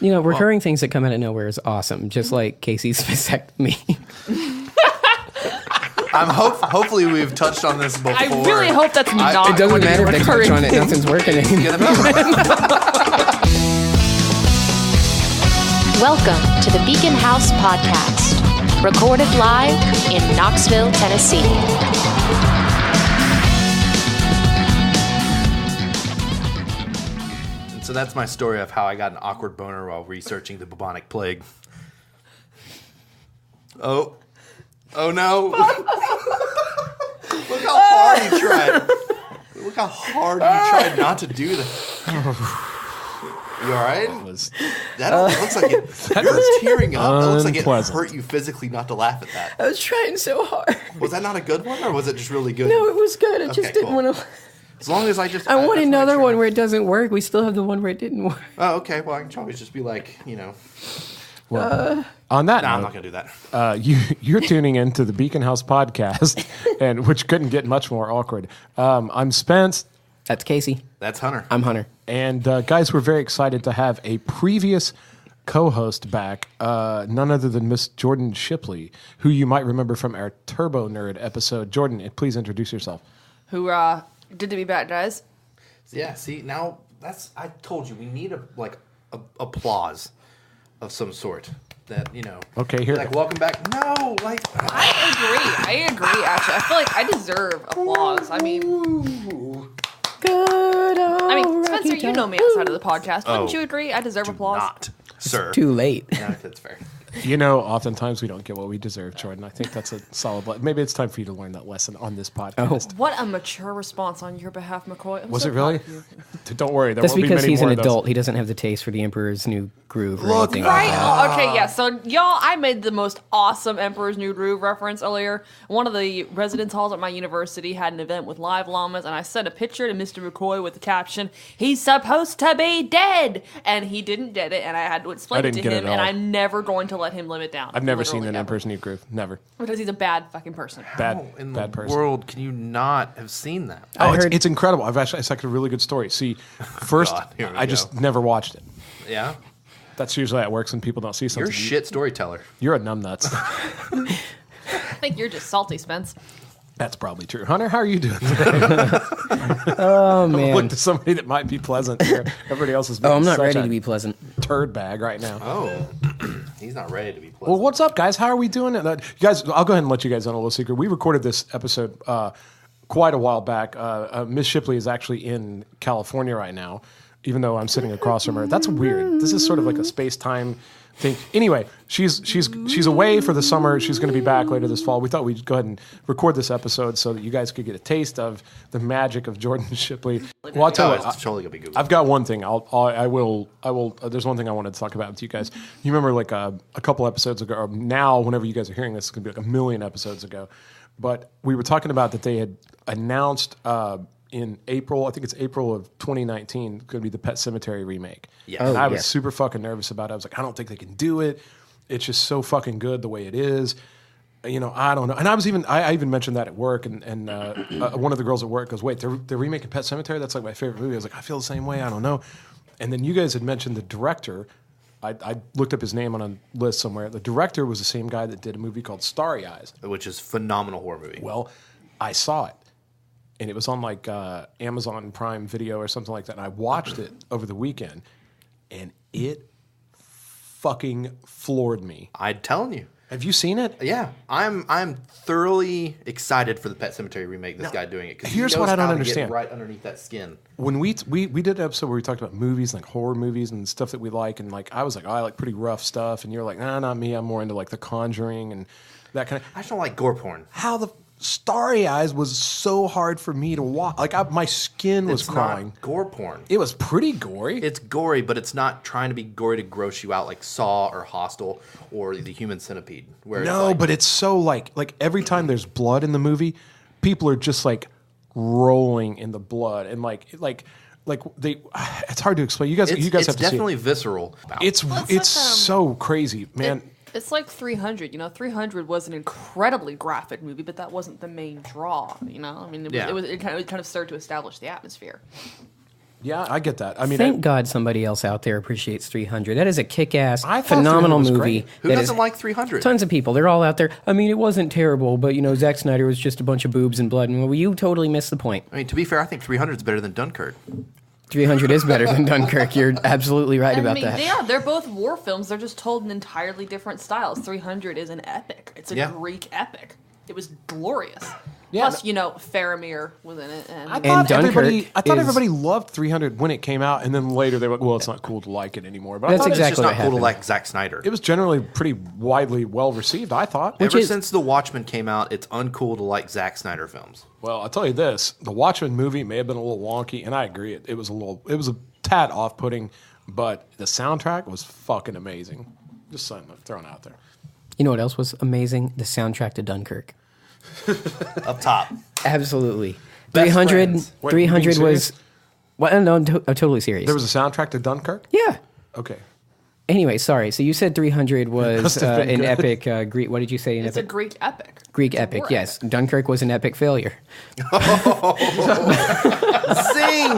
Recurring things that come out of nowhere is awesome, just like Casey's vasectomy. Hopefully we've touched on this before. I really hope that's not. It doesn't matter if they touch on it. Nothing's working anymore. Welcome to the Beacon House Podcast, recorded live in Knoxville, Tennessee. And so that's my story of how I got an awkward boner while researching the bubonic plague. Oh no. Look how hard he tried. Look how hard he tried not to do that. You all right? That looks like you're tearing up. That looks like it hurt you physically not to laugh at that. I was trying so hard. Was that not a good one, or was it just really good? No, it was good. I just didn't want to. As long as I want another one where it doesn't work. We still have the one where it didn't work. Oh, okay. Well, I can always just be like, Well, on that note, I'm not going to do that. You're tuning into the Beacon House Podcast, and which couldn't get much more awkward. I'm Spence. That's Casey. That's Hunter. I'm Hunter. And guys, we're very excited to have a previous co-host back, none other than Miss Jordan Shipley, who you might remember from our Turbo Nerd episode. Jordan, please introduce yourself. Hoorah. Good to be back, guys. Yeah, see, now I told you, we need a applause of some sort. That, Okay, here. Like, welcome back. No, like. I agree, actually. I feel like I deserve applause. I mean, Spencer, you know me outside of the podcast. Wouldn't you agree? I deserve applause. Not, sir. It's too late. No, that's fair. Oftentimes we don't get what we deserve, Jordan. I think that's a solid. Maybe it's time for you to learn that lesson on this podcast. What a mature response on your behalf, McCoy. Was it really? Don't worry. That's because he's an adult. He doesn't have the taste for the Emperor's New Groove or anything like that. Okay, yeah. So, y'all, I made the most awesome Emperor's New Groove reference earlier. One of the residence halls at my university had an event with live llamas, and I sent a picture to Mr. McCoy with the caption, "He's supposed to be dead!" And he didn't get it, and I had to explain it to him, and I'm never going to let him live it down. I've never seen an Emperor's New Groove. Never. Because he's a bad fucking person. How in the person. world can you not have seen that? It's incredible. It's like a really good story. See, first, I just never watched it. Yeah? That's usually how it works when people don't see something. You're a shit storyteller. You're a numbnuts. I think you're just salty, Spence. That's probably true. Hunter, how are you doing today? Oh, man. Look to somebody that might be pleasant here. Everybody else is being I'm not such ready a to be pleasant. turd bag right now. Oh. He's not ready to be pleasant. Well, what's up, guys? How are we doing? You guys, I'll go ahead and let you guys know a little secret. We recorded this episode quite a while back. Miss Shipley is actually in California right now, even though I'm sitting across from her. That's weird. This is sort of like a space-time thing. Anyway, she's away for the summer. She's going to be back later this fall. We thought we'd go ahead and record this episode so that you guys could get a taste of the magic of Jordan Shipley. Well, I'll tell you what. It's totally gonna be good. I've got one thing. I will. There's one thing I wanted to talk about with you guys. You remember, like a couple episodes ago, or now, whenever you guys are hearing this, it's going to be like a million episodes ago. But we were talking about that they had announced in April, I think it's April of 2019, going to be the Pet Sematary remake. Yeah. And I was super fucking nervous about it. I was like, I don't think they can do it. It's just so fucking good the way it is. I don't know. And I even mentioned that at work, and one of the girls at work goes, wait, they're remaking Pet Sematary? That's like my favorite movie. I was like, I feel the same way. I don't know. And then you guys had mentioned the director. I looked up his name on a list somewhere. The director was the same guy that did a movie called Starry Eyes. Which is a phenomenal horror movie. Well, I saw it. And it was on like Amazon Prime Video or something like that. And I watched it over the weekend, and it fucking floored me. I'm telling you. Have you seen it? Yeah, I'm thoroughly excited for the Pet Sematary remake. This guy doing it. Here's what I don't understand. Get right underneath that skin. When we did an episode where we talked about movies, like horror movies and stuff that we like, and like I was like, I like pretty rough stuff, and you're like, nah, not me. I'm more into like The Conjuring and that kind of. I just don't like gore porn. How the Starry Eyes was so hard for me to watch. Like my skin was crawling. Not gore porn. It was pretty gory. It's gory, but it's not trying to be gory to gross you out like Saw or Hostel or The Human Centipede. Where but it's so like every time there's blood in the movie, people are just like rolling in the blood and like they. It's hard to explain. You guys have to see it. It's definitely visceral. It's so crazy, man. It's like 300. 300 was an incredibly graphic movie, but that wasn't the main draw. I mean, it kind of started to establish the atmosphere. Yeah, I get that. I mean, Thank God somebody else out there appreciates 300. That is a kick-ass, I thought phenomenal 300 was movie. great. Who that doesn't is- like 300? Tons of people. They're all out there. I mean, it wasn't terrible, but, Zack Snyder was just a bunch of boobs and blood. And well, you totally missed the point. I mean, to be fair, I think 300 is better than Dunkirk. 300 is better than Dunkirk. You're absolutely right about that. They're both war films. They're just told in entirely different styles. 300 is an epic. It's a Greek epic. It was glorious. Yeah, Plus, Faramir was in it. And I thought Dunkirk everybody loved 300 when it came out, and then later they went, well, it's not cool to like it anymore. But I That's thought It's exactly just not what cool to happened. like Zack Snyder. it was generally pretty widely well received, I thought. Ever is- since The Watchmen came out, it's uncool to like Zack Snyder films. Well, I'll tell you this: the Watchmen movie may have been a little wonky, and I agree. It was a tad off-putting, but the soundtrack was fucking amazing. Just something I'm throwing out there. You know what else was amazing? The soundtrack to Dunkirk. Up top. Absolutely. Best 300, friends. Wait, 300 you being was... serious? Well, no, I'm totally serious. There was a soundtrack to Dunkirk. Yeah. Okay. Anyway, sorry. So you said 300 was Must have been an good. epic Greek... What did you say? An it's a epic? Greek epic. Greek It's a epic, war yes. epic. Dunkirk was an epic failure. Zing!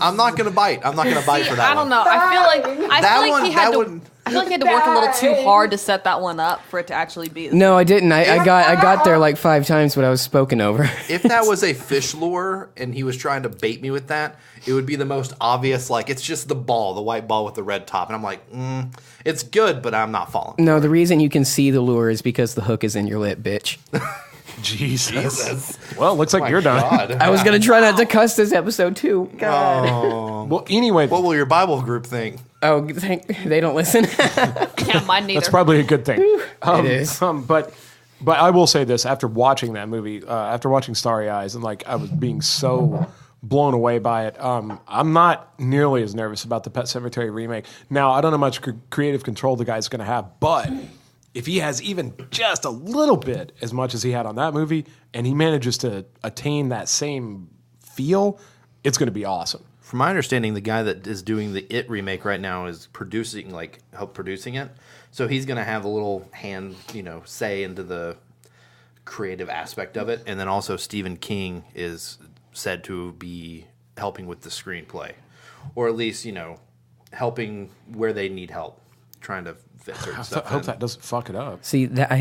I'm not gonna bite. I'm not gonna bite for that I don't one. know. I feel like he had to. I feel like he had to work a little too hard to set that one up for it to actually be. No, I didn't. I got there like 5 times, but I was spoken over. If that was a fish lure and he was trying to bait me with that, it would be the most obvious. Like, it's just the ball, the white ball with the red top, and I'm like, it's good, but I'm not falling. No, the reason you can see the lure is because the hook is in your lip, bitch. Jesus. Well, looks like you're done. God. I was going to try not to cuss this episode, too. God. Well, anyway, What will your Bible group think? Oh, they don't listen. Yeah, mine neither. that's probably a good thing. It is. But I will say this: after watching that movie, after watching Starry Eyes, and like I was being so blown away by it, I'm not nearly as nervous about the Pet Sematary remake. Now, I don't know how much creative control the guy's going to have, but if he has even just a little bit as much as he had on that movie, and he manages to attain that same feel, it's going to be awesome. From my understanding, the guy that is doing the It remake right now is help producing it. So he's going to have a little hand, say into the creative aspect of it. And then also Stephen King is said to be helping with the screenplay. Or at least, helping where they need help, trying to fit certain stuff I hope in. that doesn't fuck it up. See, that's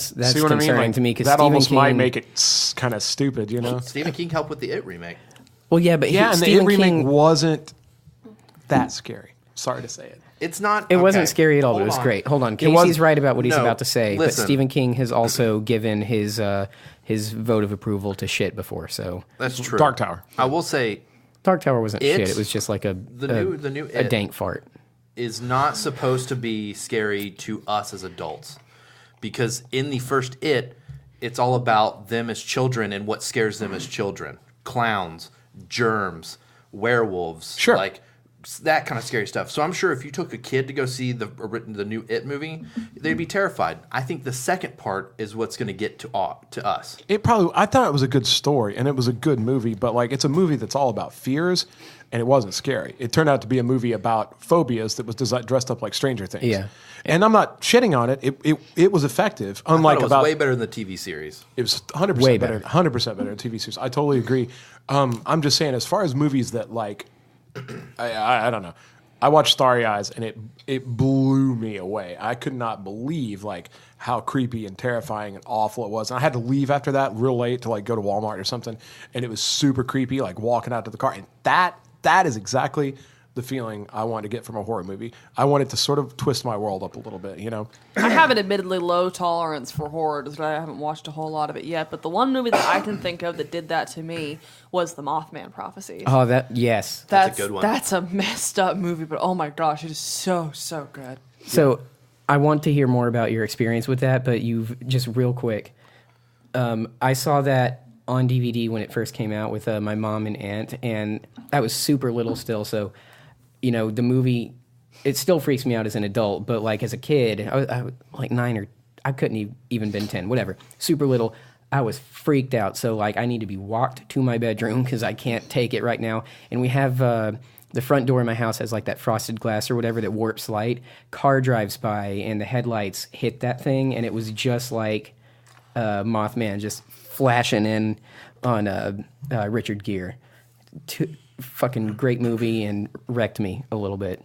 See what I mean? concerning Like, to me because that Stephen almost King might make it kind of stupid, Stephen King helped with the It remake. Well, yeah, but Yeah, and the Stephen It remake King. wasn't that scary. Sorry to say it. It's not. It wasn't okay, scary at all, but it hold was on. great. Hold on, was- Casey's right about what he's No, about to say, but listen. Stephen King has also given his vote of approval to shit before. So That's true. Dark Tower. I will say Dark Tower wasn't It- shit; it was just like the new a It- dank fart. is not supposed to be scary to us as adults. Because in the first it's all about them as children and what scares them as children. Clowns, germs, werewolves, Sure. like that kind of scary stuff. So I'm sure if you took a kid to go see the new It movie, they'd be terrified. I think the second part is what's going to get to us. I thought it was a good story and it was a good movie, but like it's a movie that's all about fears and it wasn't scary. It turned out to be a movie about phobias that was dressed up like Stranger Things. Yeah. And I'm not shitting on it. It was effective. I Unlike thought it was about way better than the TV series. it was 100% Way better. better. 100% better than TV series. I totally agree. I'm just saying, as far as movies that like, I don't know. I watched Starry Eyes and it blew me away. I could not believe like how creepy and terrifying and awful it was. And I had to leave after that real late to like go to Walmart or something. And it was super creepy, like walking out to the car. And that is exactly the feeling I want to get from a horror movie. I want it to sort of twist my world up a little bit, I have an admittedly low tolerance for horror, because I haven't watched a whole lot of it yet. But the one movie that I can think of that did that to me was The Mothman Prophecies. Oh, yes. That's a good one. That's a messed up movie, but oh my gosh, it is so good. So I want to hear more about your experience with that, but you've just real quick. I saw that on DVD when it first came out with my mom and aunt, and I was super little still. So, the movie, it still freaks me out as an adult, but like as a kid, I was like 9 or I couldn't even been 10, whatever. Super little. I was freaked out. So like I need to be walked to my bedroom because I can't take it right now. And we have the front door of my house has like that frosted glass or whatever that warps light. Car drives by and the headlights hit that thing, and it was just like Mothman just flashing in on Richard Gere. fucking great movie and wrecked me a little bit.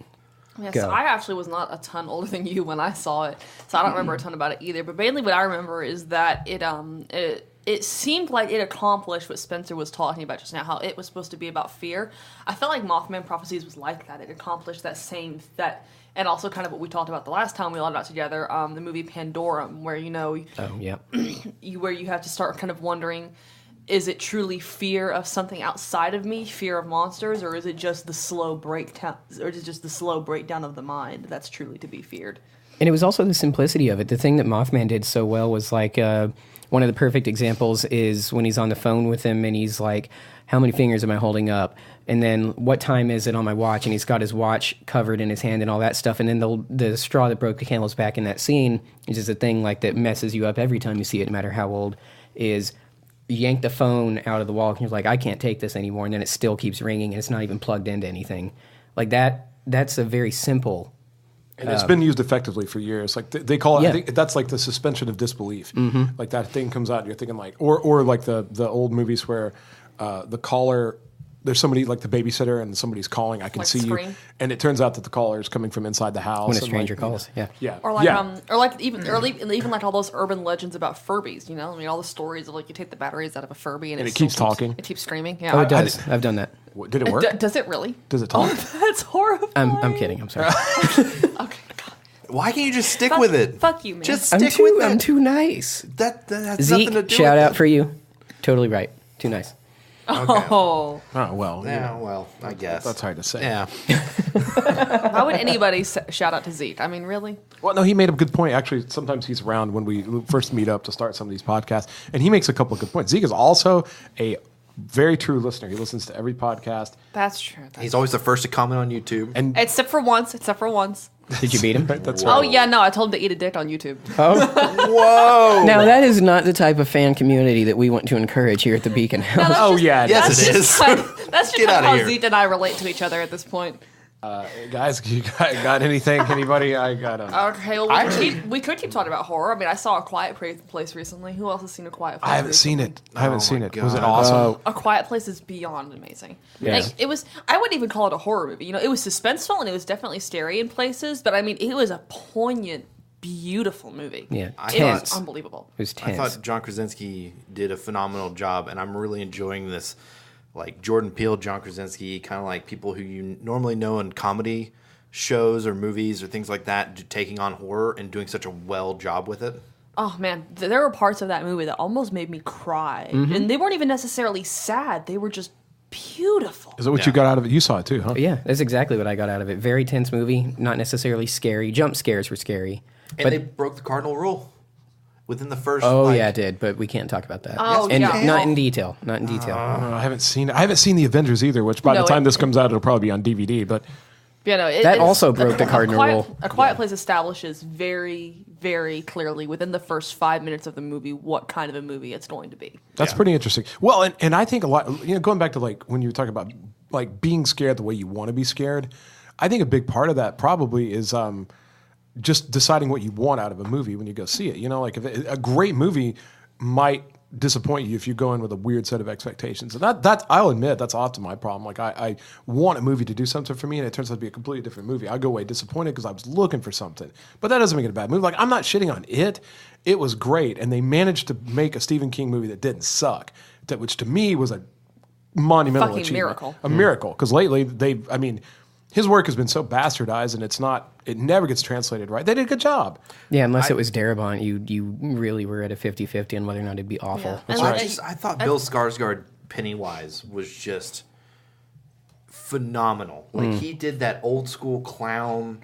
Yeah, Go. so I actually was not a ton older than you when I saw it, so I don't remember a ton about it either. But mainly what I remember is that it seemed like it accomplished what Spencer was talking about just now, how it was supposed to be about fear. I felt like Mothman Prophecies was like that. It accomplished and also kind of what we talked about the last time we all got together, the movie Pandorum, where where you have to start kind of wondering, is it truly fear of something outside of me, fear of monsters, or is it just the slow breakdown, of the mind that's truly to be feared? And it was also the simplicity of it. The thing that Mothman did so well was like one of the perfect examples is when he's on the phone with him and he's like, how many fingers am I holding up? And then what time is it on my watch? And he's got his watch covered in his hand and all that stuff. And then the straw that broke the camel's back in that scene, which is a thing like that messes you up every time you see it, no matter how old, is you yank the phone out of the wall and you're like, I can't take this anymore. And then it still keeps ringing and it's not even plugged into anything. Like that's a very simple. And it's been used effectively for years. Like they call it, Yeah. I think that's like the suspension of disbelief. Mm-hmm. Like that thing comes out and you're thinking like, or like the old movies where the caller, there's somebody like the babysitter and somebody's calling, I can Like see Scream? you. And it turns out that the caller is coming from inside the house. When a and, stranger like, calls, yeah. Yeah. Or like, yeah. even like all those urban legends about Furbies, you know? I mean, all the stories of like you take the batteries out of a Furby and it still keeps talking. It keeps screaming. Yeah. Oh, it does. I've done that. Did it work? Does it really? Does it talk? That's horrifying. I'm kidding. I'm sorry. Okay. God. Why can't you just stick with it? Fuck you, man. Just stick with it. I'm too nice. That has Zeke, nothing to do shout with out it. for you. Totally right. Too nice. Oh. Oh, well. you Yeah, know, well, I guess. that's hard to say. Yeah. Why would anybody shout out to Zeke? I mean, really? Well, no, he made a good point. Actually, sometimes he's around when we first meet up to start some of these podcasts, and he makes a couple of good points. Zeke is also a very true listener. He listens to every podcast. That's true. He's always the first to comment on YouTube. And Except for once. Did you beat him? that's Oh, right. yeah, no, I told him to eat a dick on YouTube. Whoa! Now, that is not the type of fan community that we want to encourage here at the Beacon House. Oh, yeah. Yes, it is. That's just Get kind of outta how here. Zeke and I relate to each other at this point. Guys, you got anything? Anybody? I got Okay, well, we could keep talking about horror. I mean, I saw A Quiet Place recently. Who else has seen A Quiet Place? I haven't seen recently? it. I haven't seen my it. Was it God. awesome? A Quiet Place is beyond amazing. Yeah. Like, it was. I wouldn't even call it a horror movie. You know, it was suspenseful and it was definitely scary in places. But I mean, it was a poignant, beautiful movie. Yeah, It was tense. unbelievable. It was I tense. thought John Krasinski did a phenomenal job, and I'm really enjoying this. Like Jordan Peele, John Krasinski, kind of like people who you normally know in comedy shows or movies or things like that, taking on horror and doing such a well job with it. Oh man, there were parts of that movie that almost made me cry, and they weren't even necessarily sad. They were just beautiful. Is that what you got out of it? You saw it too, huh? Yeah, that's exactly what I got out of it. Very tense movie, not necessarily scary. Jump scares were scary. And they broke the cardinal rule within the first. Oh, like, yeah, it did, but we can't talk about that. Oh, and yeah. not in detail. Not in detail. I haven't seen it. I haven't seen the Avengers either, which by No, the time it- this comes out, it'll probably be on DVD. But You know, That also broke the cardinal rule. A Quiet Place establishes very, very clearly within the first 5 minutes of the movie what kind of a movie it's going to be. that's pretty interesting. Well, and I think a lot, going back to like when you were talking about like being scared the way you want to be scared, I think a big part of that probably is just deciding what you want out of a movie when you go see it. You know, like if a great movie might disappoint you if you go in with a weird set of expectations. And that I'll admit that's often my problem. Like I want a movie to do something for me and it turns out to be a completely different movie. I go away disappointed because I was looking for something. But that doesn't make it a bad movie. Like I'm not shitting on it. It was great. And they managed to make a Stephen King movie that didn't suck. Which to me was a monumental Fucking achievement. miracle. A miracle. Because lately his work has been so bastardized and it never gets translated right. They did a good job. Yeah, unless it was Darabont, you really were at a 50-50 on whether or not it'd be awful. Yeah. That's And right. like- I thought Bill Skarsgård Pennywise was just phenomenal. Like he did that old school clown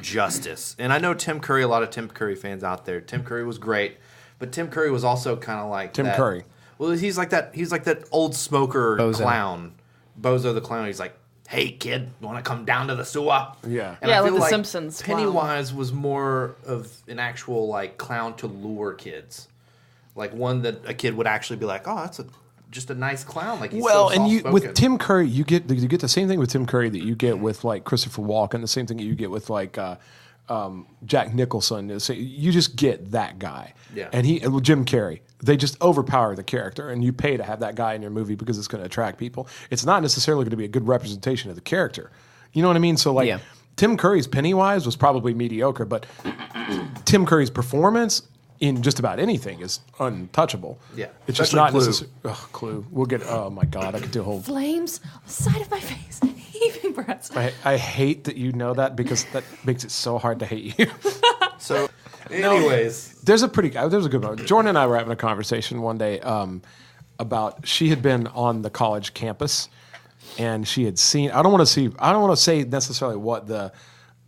justice. And I know Tim Curry, a lot of Tim Curry fans out there. Tim Curry was great, but Tim Curry was also kind of like Tim Curry. Well, he's like that old smoker Bozo. clown, Bozo the clown. He's like, "Hey kid, you want to come down to the sewer?" Yeah. And Yeah, I like feel the Simpsons clown. Pennywise was more of an actual like clown to lure kids, like one that a kid would actually be like, "Oh, that's just a nice clown." Like he's Well, so and with soft-spoken. Tim Curry, you get the same thing with Tim Curry that you get with like Christopher Walken, the same thing that you get with like Jack Nicholson. You just get that guy. Yeah. And Jim Carrey. they just overpower the character, and you pay to have that guy in your movie because it's going to attract people. It's not necessarily going to be a good representation of the character. You know what I mean? So like Tim Curry's Pennywise was probably mediocre, but Tim Curry's performance in just about anything is untouchable. Yeah. It's just not necessarily. Clue. We'll get, oh my God, I could do a whole. Flames on the side of my face, heaving breaths. I hate that you know that because that makes it so hard to hate you. So, anyways. There's a good one. Jordan and I were having a conversation one day about, she had been on the college campus and she had seen, I don't want to say necessarily what the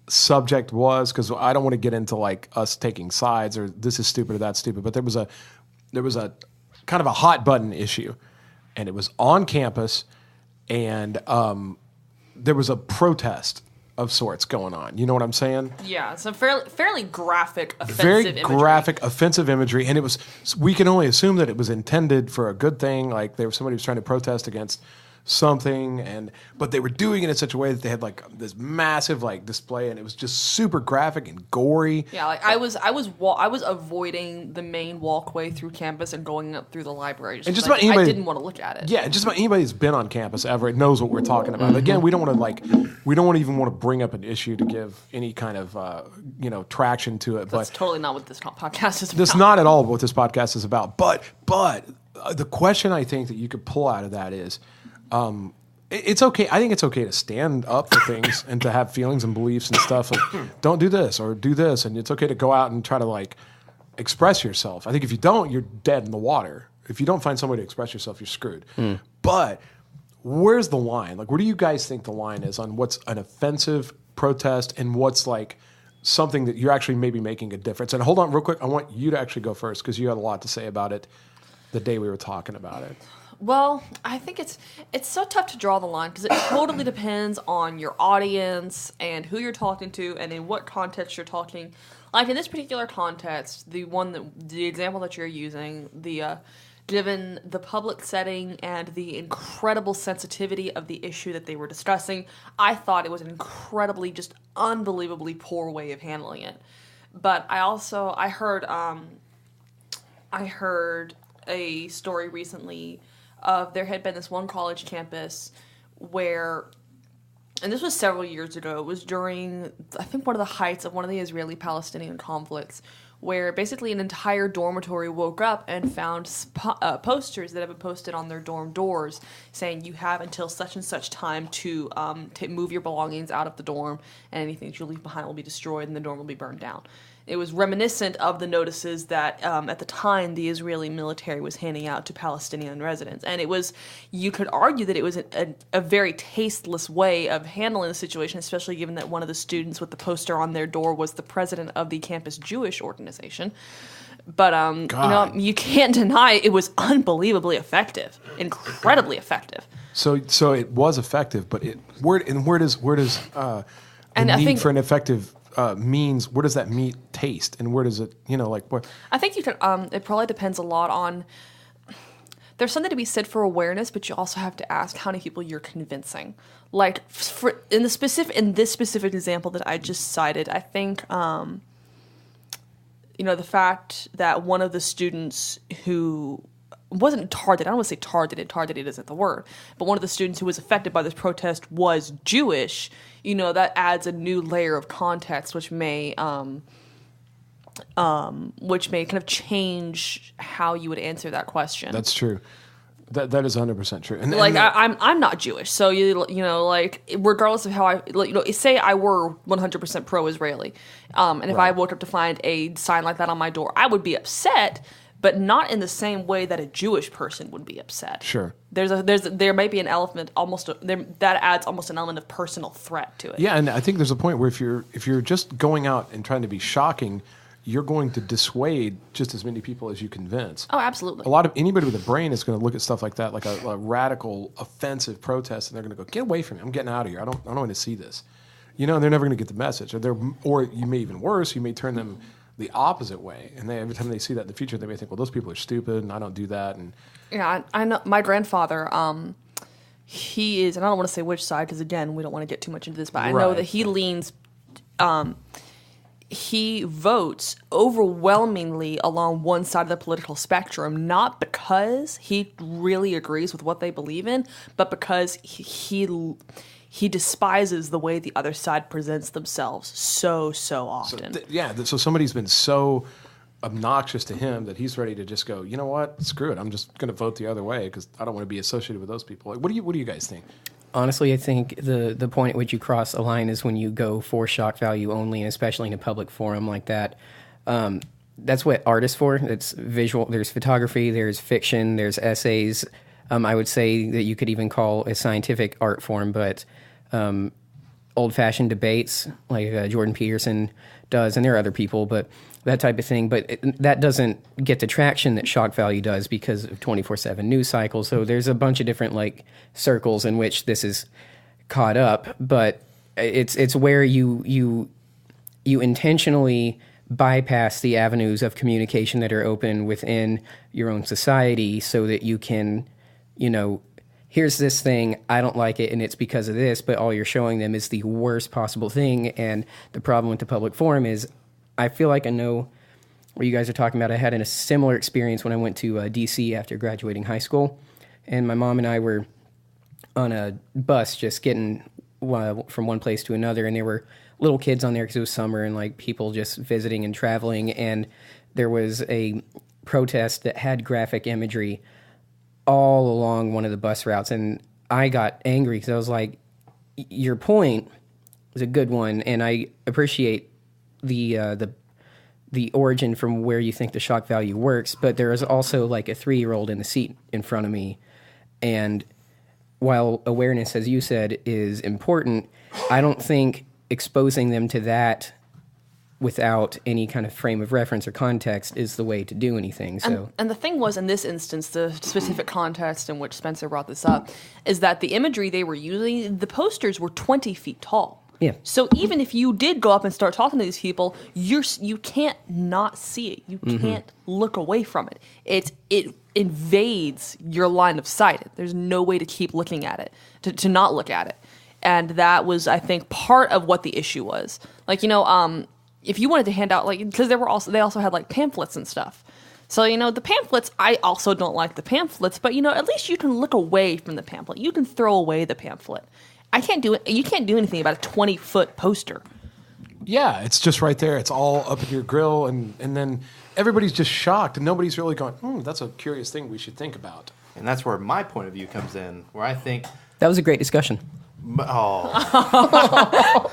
subject was because I don't want to get into like us taking sides or this is stupid or that's stupid, but there was a kind of a hot button issue and it was on campus and there was a protest of sorts going on. You know what I'm saying? Yeah, some fairly graphic, offensive very imagery. graphic, offensive imagery, and it was. We can only assume that it was intended for a good thing. Like somebody was trying to protest against something, but they were doing it in such a way that they had like this massive like display, and it was just super graphic and gory. Yeah, like I was avoiding the main walkway through campus and going up through the library. And just like, about anybody, I didn't want to look at it. Yeah, just about anybody who's been on campus ever knows what we're talking about. Again, we don't want to even want to bring up an issue to give any kind of traction to it. That's totally not what this podcast is about. That's not at all what this podcast is about. But the question I think that you could pull out of that is. It's okay. I think it's okay to stand up for things and to have feelings and beliefs and stuff. Like, don't do this or do this, and it's okay to go out and try to like express yourself. I think if you don't, you're dead in the water. If you don't find some way to express yourself, you're screwed. But where's the line? Like, where do you guys think the line is on what's an offensive protest and what's like something that you're actually maybe making a difference? And hold on, real quick, I want you to actually go first because you had a lot to say about it the day we were talking about it. Well, I think it's so tough to draw the line because it totally depends on your audience and who you're talking to and in what context you're talking. Like in this particular context, the example that you're using, given the public setting and the incredible sensitivity of the issue that they were discussing, I thought it was an incredibly, just unbelievably poor way of handling it. But I heard a story recently of there had been this one college campus where, and this was several years ago, it was during, I think, one of the heights of one of the Israeli-Palestinian conflicts, where basically an entire dormitory woke up and found posters that have been posted on their dorm doors saying you have until such and such time to move your belongings out of the dorm and anything that you leave behind will be destroyed and the dorm will be burned down. It was reminiscent of the notices that at the time the Israeli military was handing out to Palestinian residents. And you could argue that it was a very tasteless way of handling the situation, especially given that one of the students with the poster on their door was the president of the campus Jewish organization. But you can't deny it was unbelievably effective, incredibly effective. So it was effective, but where does the need for an effective means, where does that meat taste and where does it, what? I think you could, it probably depends a lot on, there's something to be said for awareness, but you also have to ask how many people you're convincing. Like in this specific example that I just cited, I think, the fact that one of the students who wasn't targeted, I don't want to say targeted isn't the word, but one of the students who was affected by this protest was Jewish, that adds a new layer of context, which may kind of change how you would answer that question. That's true. That is 100% true. And I'm not Jewish, so regardless of how say I were 100% pro-Israeli, and if I woke up to find a sign like that on my door, I would be upset. But not in the same way that a Jewish person would be upset. Sure. There might be an element that adds almost an element of personal threat to it. Yeah, and I think there's a point where if you're just going out and trying to be shocking, you're going to dissuade just as many people as you convince. Oh, absolutely. Anybody with a brain is going to look at stuff like that, like a radical, offensive protest, and they're going to go, "Get away from me! I'm getting out of here. I don't want to see this." And they're never going to get the message, or you may even worse, you may turn them the opposite way, and every time they see that in the future, they may think, well, those people are stupid, and I don't do that. And yeah, I know my grandfather. He is, and I don't want to say which side because again, we don't want to get too much into this, but I know that he leans. he votes overwhelmingly along one side of the political spectrum, not because he really agrees with what they believe in, but because he despises the way the other side presents themselves so often. So somebody's been so obnoxious to him that he's ready to just go, you know what, screw it, I'm just going to vote the other way because I don't want to be associated with those people. Like, what do you guys think? Honestly, I think the point at which you cross a line is when you go for shock value only, and especially in a public forum like that. That's what art is for. It's visual. There's photography, there's fiction, there's essays. I would say that you could even call a scientific art form, but old-fashioned debates like Jordan Peterson does, and there are other people, but that type of thing. But that doesn't get the traction that shock value does because of 24/7 news cycles. So there's a bunch of different like circles in which this is caught up. But it's where you intentionally bypass the avenues of communication that are open within your own society so that you can, here's this thing, I don't like it, and it's because of this, but all you're showing them is the worst possible thing. And the problem with the public forum is, I feel like I know what you guys are talking about. I had a similar experience when I went to D.C. after graduating high school, and my mom and I were on a bus just getting from one place to another, and there were little kids on there because it was summer and like people just visiting and traveling, and there was a protest that had graphic imagery all along one of the bus routes, and I got angry because I was like, your point is a good one, and I appreciate the origin from where you think the shock value works, but there is also like a 3-year-old in the seat in front of me, and while awareness, as you said, is important, I don't think exposing them to that without any kind of frame of reference or context is the way to do anything. So, and the thing was, in this instance, the specific context in which Spencer brought this up, is that the imagery they were using, the posters were 20 feet tall. Yeah. So even if you did go up and start talking to these people, you can't not see it. You can't look away from it. It invades your line of sight. There's no way to keep looking at it, to not look at it. And that was, I think, part of what the issue was. Like, if you wanted to hand out, like, because they also had like pamphlets and stuff. So, the pamphlets, I also don't like the pamphlets, but, at least you can look away from the pamphlet. You can throw away the pamphlet. You can't do anything about a 20-foot poster. Yeah, it's just right there. It's all up in your grill, and then everybody's just shocked, and nobody's really going, that's a curious thing we should think about. And that's where my point of view comes in, where I think... That was a great discussion. Oh.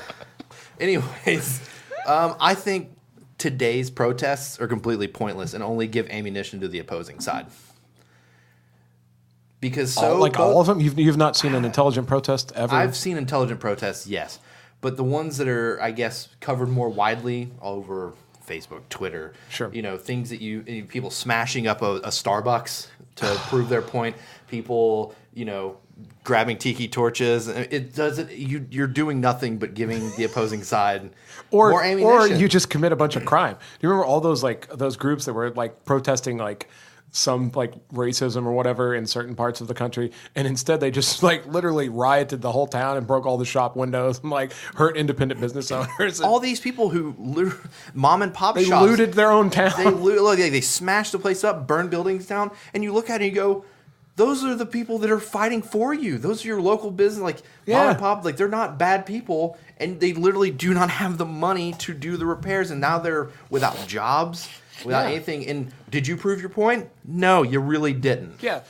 Anyways, I think today's protests are completely pointless and only give ammunition to the opposing side. Because all of them? You've not seen an intelligent protest ever? I've seen intelligent protests, yes. But the ones that are, I guess, covered more widely all over Facebook, Twitter, sure. Things that people smashing up a Starbucks to prove their point, people, grabbing tiki torches. It doesn't. You're doing nothing but giving the opposing side more ammunition. Or you just commit a bunch of crime. Do you remember all those groups that were like protesting like some like racism or whatever in certain parts of the country, and instead they just like literally rioted the whole town and broke all the shop windows and like hurt independent business owners. All these people who mom and pop shops, they looted their own town. They smashed the place up, burned buildings down, and you look at it and you go, those are the people that are fighting for you. Those are your local business, mom and pop. Like, they're not bad people, and they literally do not have the money to do the repairs, and now they're without jobs, without anything. And did you prove your point? No, you really didn't. Yeah,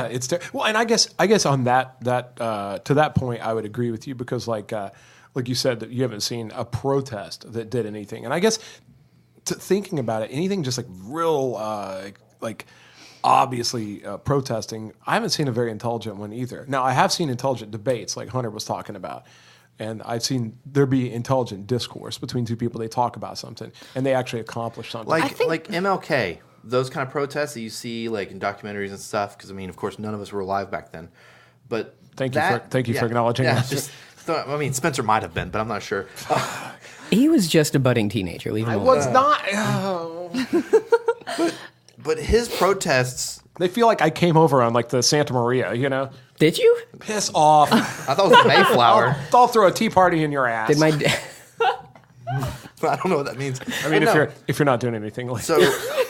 it's well, and I guess on that to that point, I would agree with you because like you said that you haven't seen a protest that did anything, and I guess thinking about it, anything just like real obviously protesting, I haven't seen a very intelligent one either. Now, I have seen intelligent debates like Hunter was talking about, and I've seen there be intelligent discourse between two people. They talk about something, and they actually accomplish something. Like MLK, those kind of protests that you see like in documentaries and stuff, because, of course, none of us were alive back then. But thank you for acknowledging that. Spencer might have been, but I'm not sure. He was just a budding teenager. Leave him alone. I was not. Oh. But his protests... They feel like I came over on like the Santa Maria, Did you? Piss off. I thought it was the Mayflower. I'll throw a tea party in your ass. Did my I don't know what that means. I mean, if you're not doing anything like So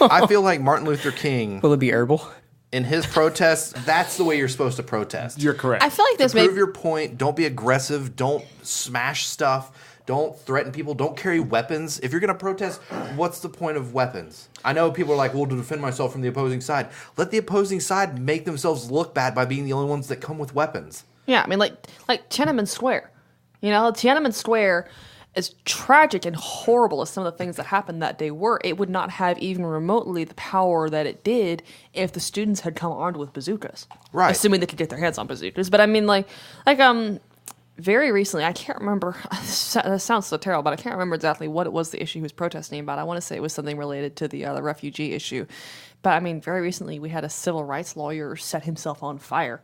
I feel like Martin Luther King, Will it be herbal? in his protests, that's the way you're supposed to protest. you're correct. I feel like this Prove your point. Don't be aggressive. Don't smash stuff. Don't threaten people. Don't carry weapons. If you're going to protest, what's the point of weapons? I know people are like, well, to defend myself from the opposing side. Let the opposing side make themselves look bad by being the only ones that come with weapons. Yeah, I mean, like Tiananmen Square. You know, Tiananmen Square, as tragic and horrible as some of the things that happened that day were, it would not have even remotely the power that it did if the students had come armed with bazookas. Right. Assuming they could get their hands on bazookas. But I mean, very recently, I can't remember, this sounds so terrible, but I can't remember exactly what it was the issue he was protesting about. I want to say it was something related to the refugee issue. But I mean, very recently, we had a civil rights lawyer set himself on fire.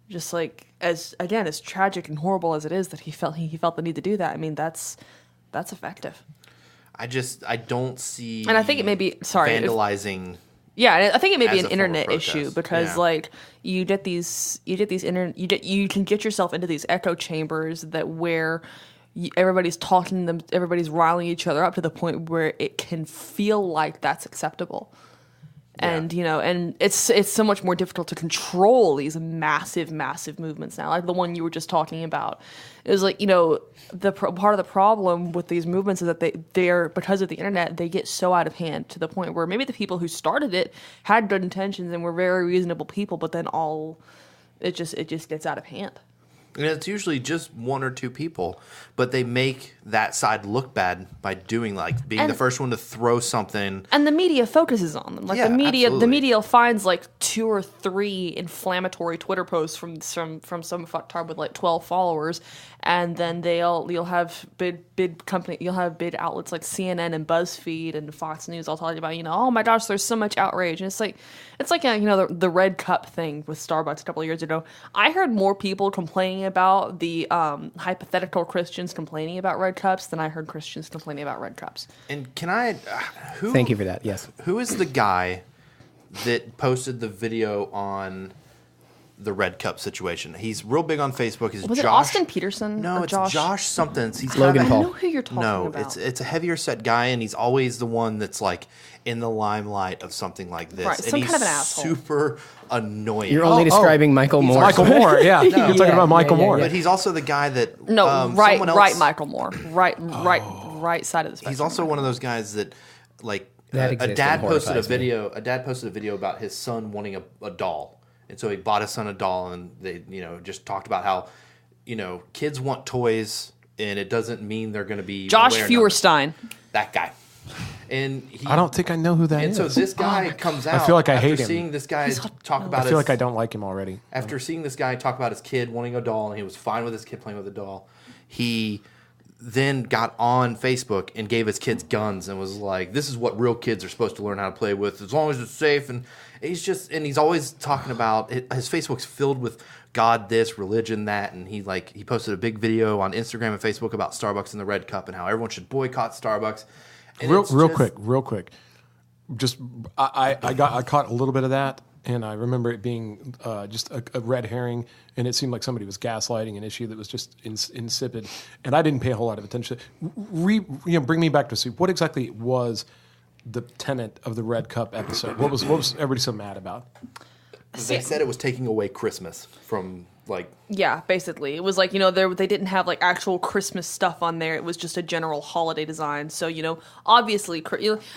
Just like, as tragic and horrible as it is that he felt the need to do that. I mean, that's effective. I don't see. And I think it may be vandalizing. Yeah, I think it may be as an a form of internet protest. issue because you can get yourself into these echo chambers where everybody's talking, everybody's riling each other up to the point where it can feel like that's acceptable. And and it's so much more difficult to control these massive movements now, like the one you were just talking about. It was like, the part of the problem with these movements is that they're because of the internet, they get so out of hand to the point where maybe the people who started it had good intentions and were very reasonable people, but then it just gets out of hand. And it's usually just one or two people, but they make that side look bad by being the first one to throw something. And the media focuses on them. Like the media finds like 2 or 3 inflammatory Twitter posts from some fucktard with like 12 followers, and then you'll have big outlets like CNN and BuzzFeed and Fox News all talking about, oh my gosh, there's so much outrage. And it's like the Red Cup thing with Starbucks a couple of years ago. I heard more people complaining about the hypothetical Christians complaining about red cups than I heard Christians complaining about red cups. And can I? Thank you for that. Yes. Who is the guy that posted the video on the red cup situation? He's real big on Facebook. Was it Austin Peterson? No, it's Josh something. He's Logan Paul. I know who you're talking about. No, it's a heavier set guy, and he's always the one that's like in the limelight of something like this. Right, and some he's kind of an asshole. Super annoying. You're only describing Michael Moore. Michael Moore, yeah. You're talking about Michael Moore. But he's also the guy that right, Michael Moore, right side of the spectrum. He's also one of those guys that like That a exists dad and posted a horrifies me. video. A dad posted a video about his son wanting a doll, and so he bought his son a doll, and they just talked about how kids want toys, and it doesn't mean they're going to be Josh wearing Feuerstein. that guy. And I don't think I know who that and is. so this guy comes out. I feel like I after hate him. seeing this guy talk about. I feel like I don't like him already. After seeing this guy talk about his kid wanting a doll, and he was fine with his kid playing with a doll, he then got on Facebook and gave his kids guns and was like, "This is what real kids are supposed to learn how to play with, as long as it's safe." And he's always talking about his Facebook's filled with God this, religion that, and he posted a big video on Instagram and Facebook about Starbucks and the Red Cup and how everyone should boycott Starbucks. And Real quick. Just I caught a little bit of that, and I remember it being just a red herring, and it seemed like somebody was gaslighting an issue that was just insipid, and I didn't pay a whole lot of attention. Bring me back to soup. What exactly was the tenet of the Red Cup episode? What was everybody so mad about? They said it was taking away Christmas from Yeah, basically. It was like, they didn't have like actual Christmas stuff on there. It was just a general holiday design. So, obviously,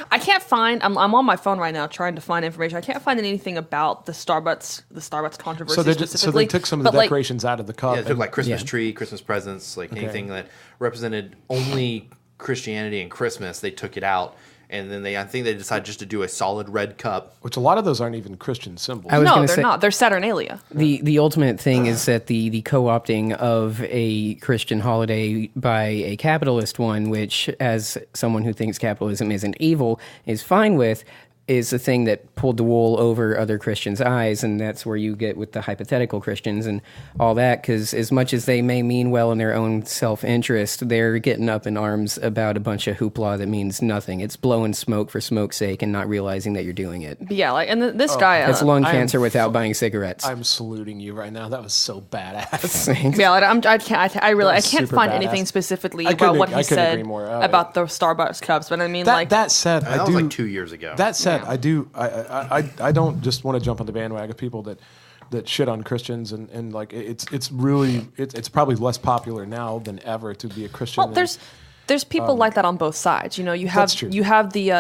I can't find, I'm on my phone right now trying to find information. I can't find anything about the Starbucks controversy specifically. So they took some of the decorations out of the cup. Yeah, they took Christmas tree, Christmas presents, anything that represented only Christianity and Christmas, they took it out. And then I think they decided just to do a solid red cup. Which a lot of those aren't even Christian symbols. No, they're not. They're Saturnalia. The ultimate thing is that the co-opting of a Christian holiday by a capitalist one, which, as someone who thinks capitalism isn't evil, is fine with, is the thing that pulled the wool over other Christians' eyes, and that's where you get with the hypothetical Christians and all that, because as much as they may mean well in their own self-interest, they're getting up in arms about a bunch of hoopla that means nothing. It's blowing smoke for smoke's sake and not realizing that you're doing it. But yeah, like, and this guy... It's lung cancer without buying cigarettes. I'm saluting you right now. That was so badass. Yeah, like, I can't find badass. anything specifically about what he said about the Starbucks cups, but I mean, that said, that was like 2 years ago. That said, I don't just want to jump on the bandwagon of people that shit on Christians and like it's probably less popular now than ever to be a Christian. Well, there's people like that on both sides. You know, you have the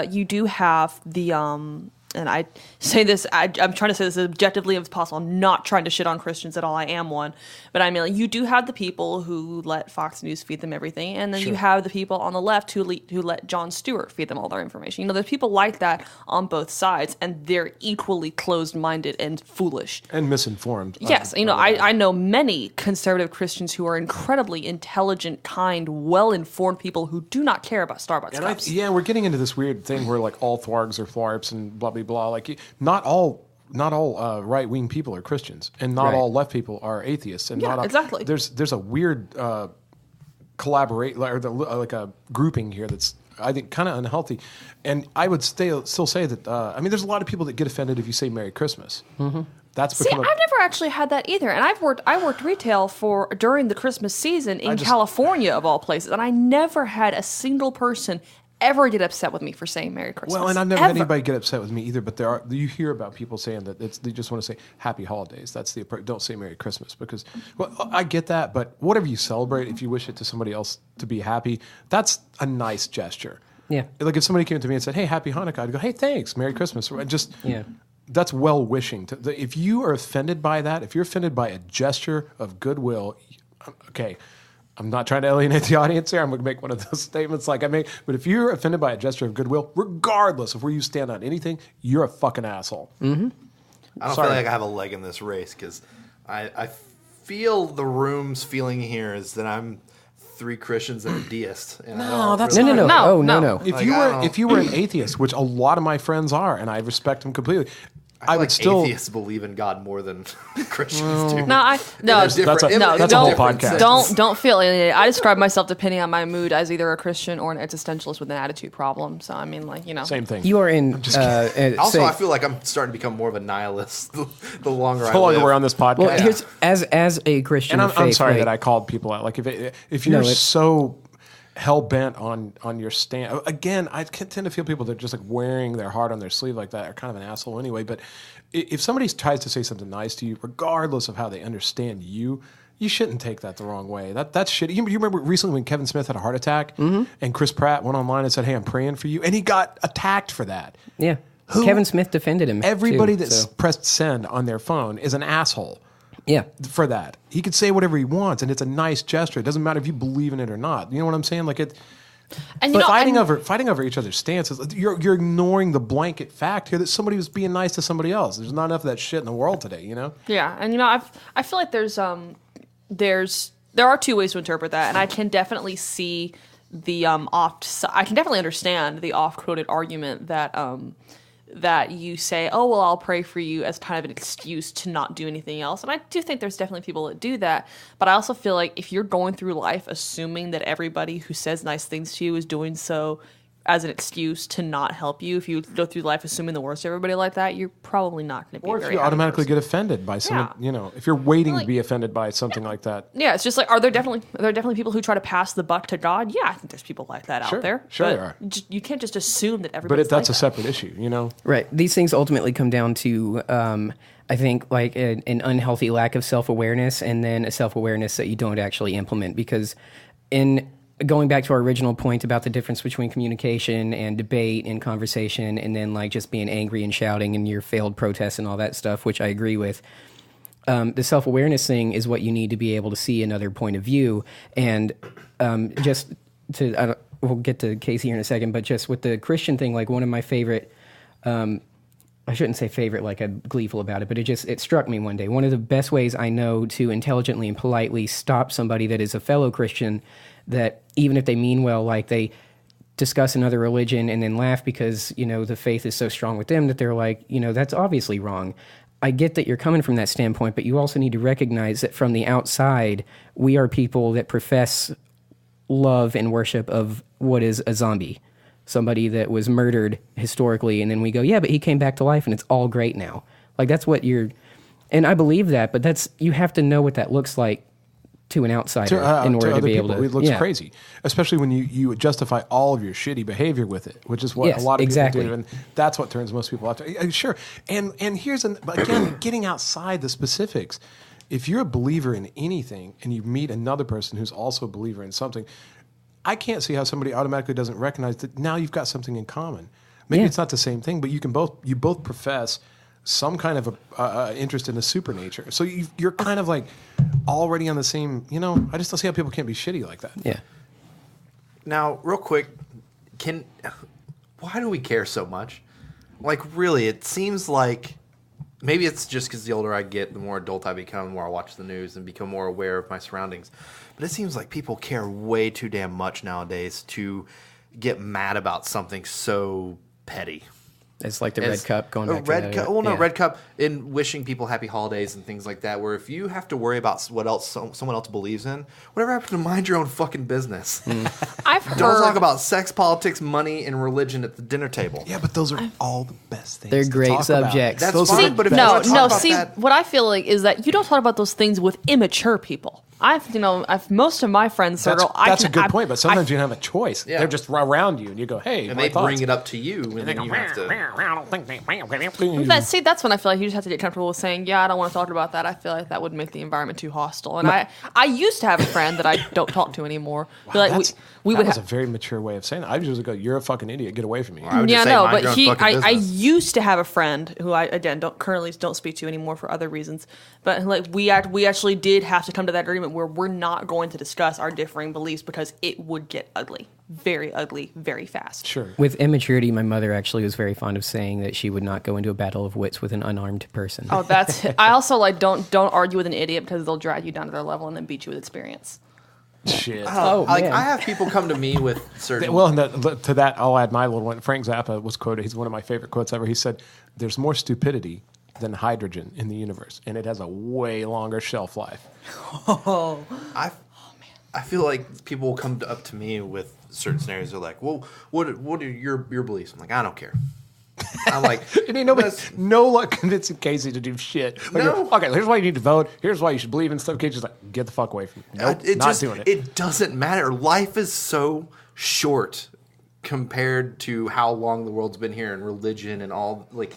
and I say this, I'm trying to say this as objectively as possible. I'm not trying to shit on Christians at all. I am one. But I mean, like, you do have the people who let Fox News feed them everything. And then you have the people on the left who let Jon Stewart feed them all their information. You know, there's people like that on both sides, and they're equally closed-minded and foolish. And misinformed. Yes. You know, I know many conservative Christians who are incredibly intelligent, kind, well-informed people who do not care about Starbucks cups. We're getting into this weird thing where like all thwargs are thwarps and blah, blah, blah. Like not all right-wing people are Christians, and not all left people are atheists, and exactly. There's a weird collaborate or like a grouping here that's I think kind of unhealthy, and I would still say that there's a lot of people that get offended if you say Merry Christmas. Mm-hmm. That's I've never actually had that either, and I worked retail during the Christmas season in California of all places, and I never had a single person ever get upset with me for saying Merry Christmas. Well, and I've never had anybody get upset with me either, but you hear about people saying that they just want to say Happy Holidays. That's the approach. Don't say Merry Christmas because, well, I get that, but whatever you celebrate, if you wish it to somebody else to be happy, that's a nice gesture. Yeah. Like if somebody came to me and said, hey, Happy Hanukkah, I'd go, hey, thanks, Merry Christmas. That's well-wishing. If you are offended by that, if you're offended by a gesture of goodwill, okay, I'm not trying to alienate the audience here. I'm going to make one of those statements like I make. But if you're offended by a gesture of goodwill, regardless of where you stand on anything, you're a fucking asshole. Mm-hmm. I don't feel like I have a leg in this race because I feel the room's feeling here is that I'm three Christians and a deist. And no. If you were an atheist, which a lot of my friends are, and I respect them completely, I would still. Atheists believe in God more than Christians do. That's a whole podcast. Don't feel alienated. I describe myself, depending on my mood, as either a Christian or an existentialist with an attitude problem. So I mean, like, you know, same thing. You are in. I feel like I'm starting to become more of a nihilist the longer I live. We're on this podcast. Well, here's, as a Christian, and I'm sorry that I called people out. Like if you're so hell bent on your stand. Again, I tend to feel people that are just like wearing their heart on their sleeve like that are kind of an asshole anyway. But if somebody tries to say something nice to you, regardless of how they understand you shouldn't take that the wrong way. That's shit. You remember recently when Kevin Smith had a heart attack and Chris Pratt went online and said, "Hey, I'm praying for you," and he got attacked for that. Yeah, Kevin Smith defended him. Everybody that's pressed send on their phone is an asshole. Yeah, for that. He could say whatever he wants, and it's a nice gesture. It doesn't matter if you believe in it or not. You know what I'm saying? Like it. And fighting over each other's stances, you're ignoring the blanket fact here that somebody was being nice to somebody else. There's not enough of that shit in the world today, you know? Yeah, and you know, I feel like there are two ways to interpret that, and I can definitely see the I can definitely understand the oft-quoted argument that you say, oh, well, I'll pray for you as kind of an excuse to not do anything else. And I do think there's definitely people that do that. But I also feel like if you're going through life assuming that everybody who says nice things to you is doing so as an excuse to not help you, if you go through life assuming the worst of everybody like that, you're probably not going to be Or if you automatically get offended by someone, you know, if you're waiting to be offended by something like that. Yeah, it's just like, are there definitely people who try to pass the buck to God? Yeah, I think there's people like that out there. Sure, there are. You can't just assume that everybody's But that's like a separate issue, you know? Right. These things ultimately come down to, I think, like an unhealthy lack of self-awareness and then a self-awareness that you don't actually implement. Because going back to our original point about the difference between communication and debate and conversation and then like just being angry and shouting and your failed protests and all that stuff, which I agree with, the self-awareness thing is what you need to be able to see another point of view. And just to, we'll get to Casey here in a second, but just with the Christian thing, like one of my favorite, I shouldn't say favorite like I'm gleeful about it, but it struck me one day. One of the best ways I know to intelligently and politely stop somebody that is a fellow Christian that even if they mean well, like discuss another religion and then laugh because, the faith is so strong with them that they're like, that's obviously wrong. I get that you're coming from that standpoint, but you also need to recognize that from the outside, we are people that profess love and worship of what is a zombie, somebody that was murdered historically, and then we go, yeah, but he came back to life and it's all great now. Like, that's what and I believe that, but you have to know what that looks like to an outsider in order to be able to. It looks crazy, especially when you justify all of your shitty behavior with it, which is what a lot of people do, and that's what turns most people off. Sure, and here's again getting outside the specifics. If you're a believer in anything and you meet another person who's also a believer in something, I can't see how somebody automatically doesn't recognize that now you've got something in common. Maybe it's not the same thing, but you both profess some kind of interest in the supernature. So you're kind of like already on the same, I just don't see how people can't be shitty like that. Yeah. Now, real quick, why do we care so much? Like, really, it seems like maybe it's just because the older I get, the more adult I become, the more I watch the news and become more aware of my surroundings. But it seems like people care way too damn much nowadays to get mad about something so petty. It's like the Red Cup going back to that. Red Cup in wishing people happy holidays and things like that, where if you have to worry about what else someone else believes in, whatever happened to mind your own fucking business? Don't talk about sex, politics, money, and religion at the dinner table. Yeah, but those are all the best things. They're great subjects. That's fine, but if what I feel like is that you don't talk about those things with immature people. Most of my friends circle. That's a good point, but sometimes you don't have a choice. Yeah. They're just around you, and you go, "Hey," and they bring it up to you, and then you have to. That's when I feel like you just have to get comfortable with saying, "Yeah, I don't want to talk about that." I feel like that would make the environment too hostile. And I used to have a friend that I don't talk to anymore. Wow, that was a very mature way of saying that. I usually go, "You're a fucking idiot. Get away from me." I used to have a friend who I currently don't speak to anymore for other reasons. But like we actually did have to come to that agreement where we're not going to discuss our differing beliefs because it would get ugly, very fast. Sure. With immaturity, my mother actually was very fond of saying that she would not go into a battle of wits with an unarmed person. Oh, I also don't argue with an idiot because they'll drag you down to their level and then beat you with experience. Shit. I have people come to me with certain. Well, to that, I'll add my little one. Frank Zappa was quoted. He's one of my favorite quotes ever. He said, "There's more stupidity than hydrogen in the universe, and it has a way longer shelf life." I feel like people will come up to me with certain scenarios. They're like, "Well, what are your beliefs?" I'm like, "I don't care." I'm like, no luck convincing Casey to do shit. Like, no. Okay, here's why you need to vote. Here's why you should believe in stuff. Casey's like, get the fuck away from me. Nope, not doing it. It doesn't matter. Life is so short compared to how long the world's been here and religion and all the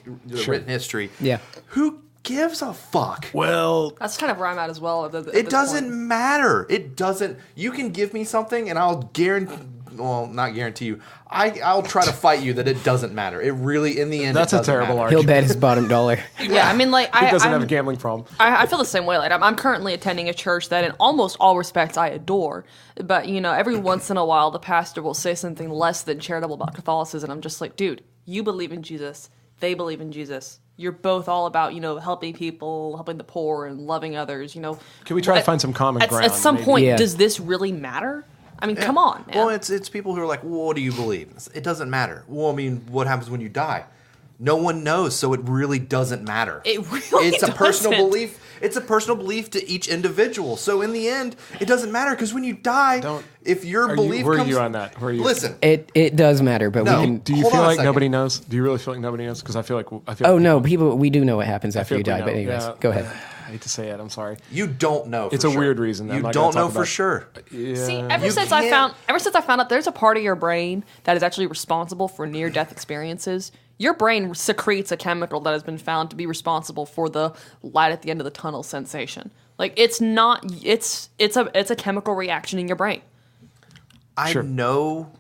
written history. Yeah. Who gives a fuck? Well, that's kind of where I'm at as well. It doesn't matter. It doesn't. You can give me something and I'll guarantee. Well, not guarantee you. I'll try to fight you that it doesn't matter. It really, in the end, that's a terrible argument. He'll bet his bottom dollar. Yeah, I mean, like he doesn't have a gambling problem. I feel the same way. Like I'm currently attending a church that, in almost all respects, I adore. But every once in a while, the pastor will say something less than charitable about Catholicism. I'm just like, dude, you believe in Jesus. They believe in Jesus. You're both all about, helping people, helping the poor, and loving others. Can we try to find some common ground? At some point, does this really matter? I mean, come on, man. Well, it's people who are like, well, what do you believe? It doesn't matter. Well, I mean, what happens when you die? No one knows, so it really doesn't matter. It really It's a personal belief. It's a personal belief to each individual. So in the end, it doesn't matter because when you die, if your belief where comes... are you on that? Where are you? Listen. It does matter, but we can... Do you feel like nobody knows? Do you really feel like nobody knows? Because I feel like... we do know what happens after you die, but anyways, go ahead. I hate to say it. I'm sorry. You don't know. It's a weird reason. You don't know for sure. Yeah. See, ever since I found out there's a part of your brain that is actually responsible for near-death experiences. Your brain secretes a chemical that has been found to be responsible for the light at the end of the tunnel sensation. Like it's a chemical reaction in your brain. I know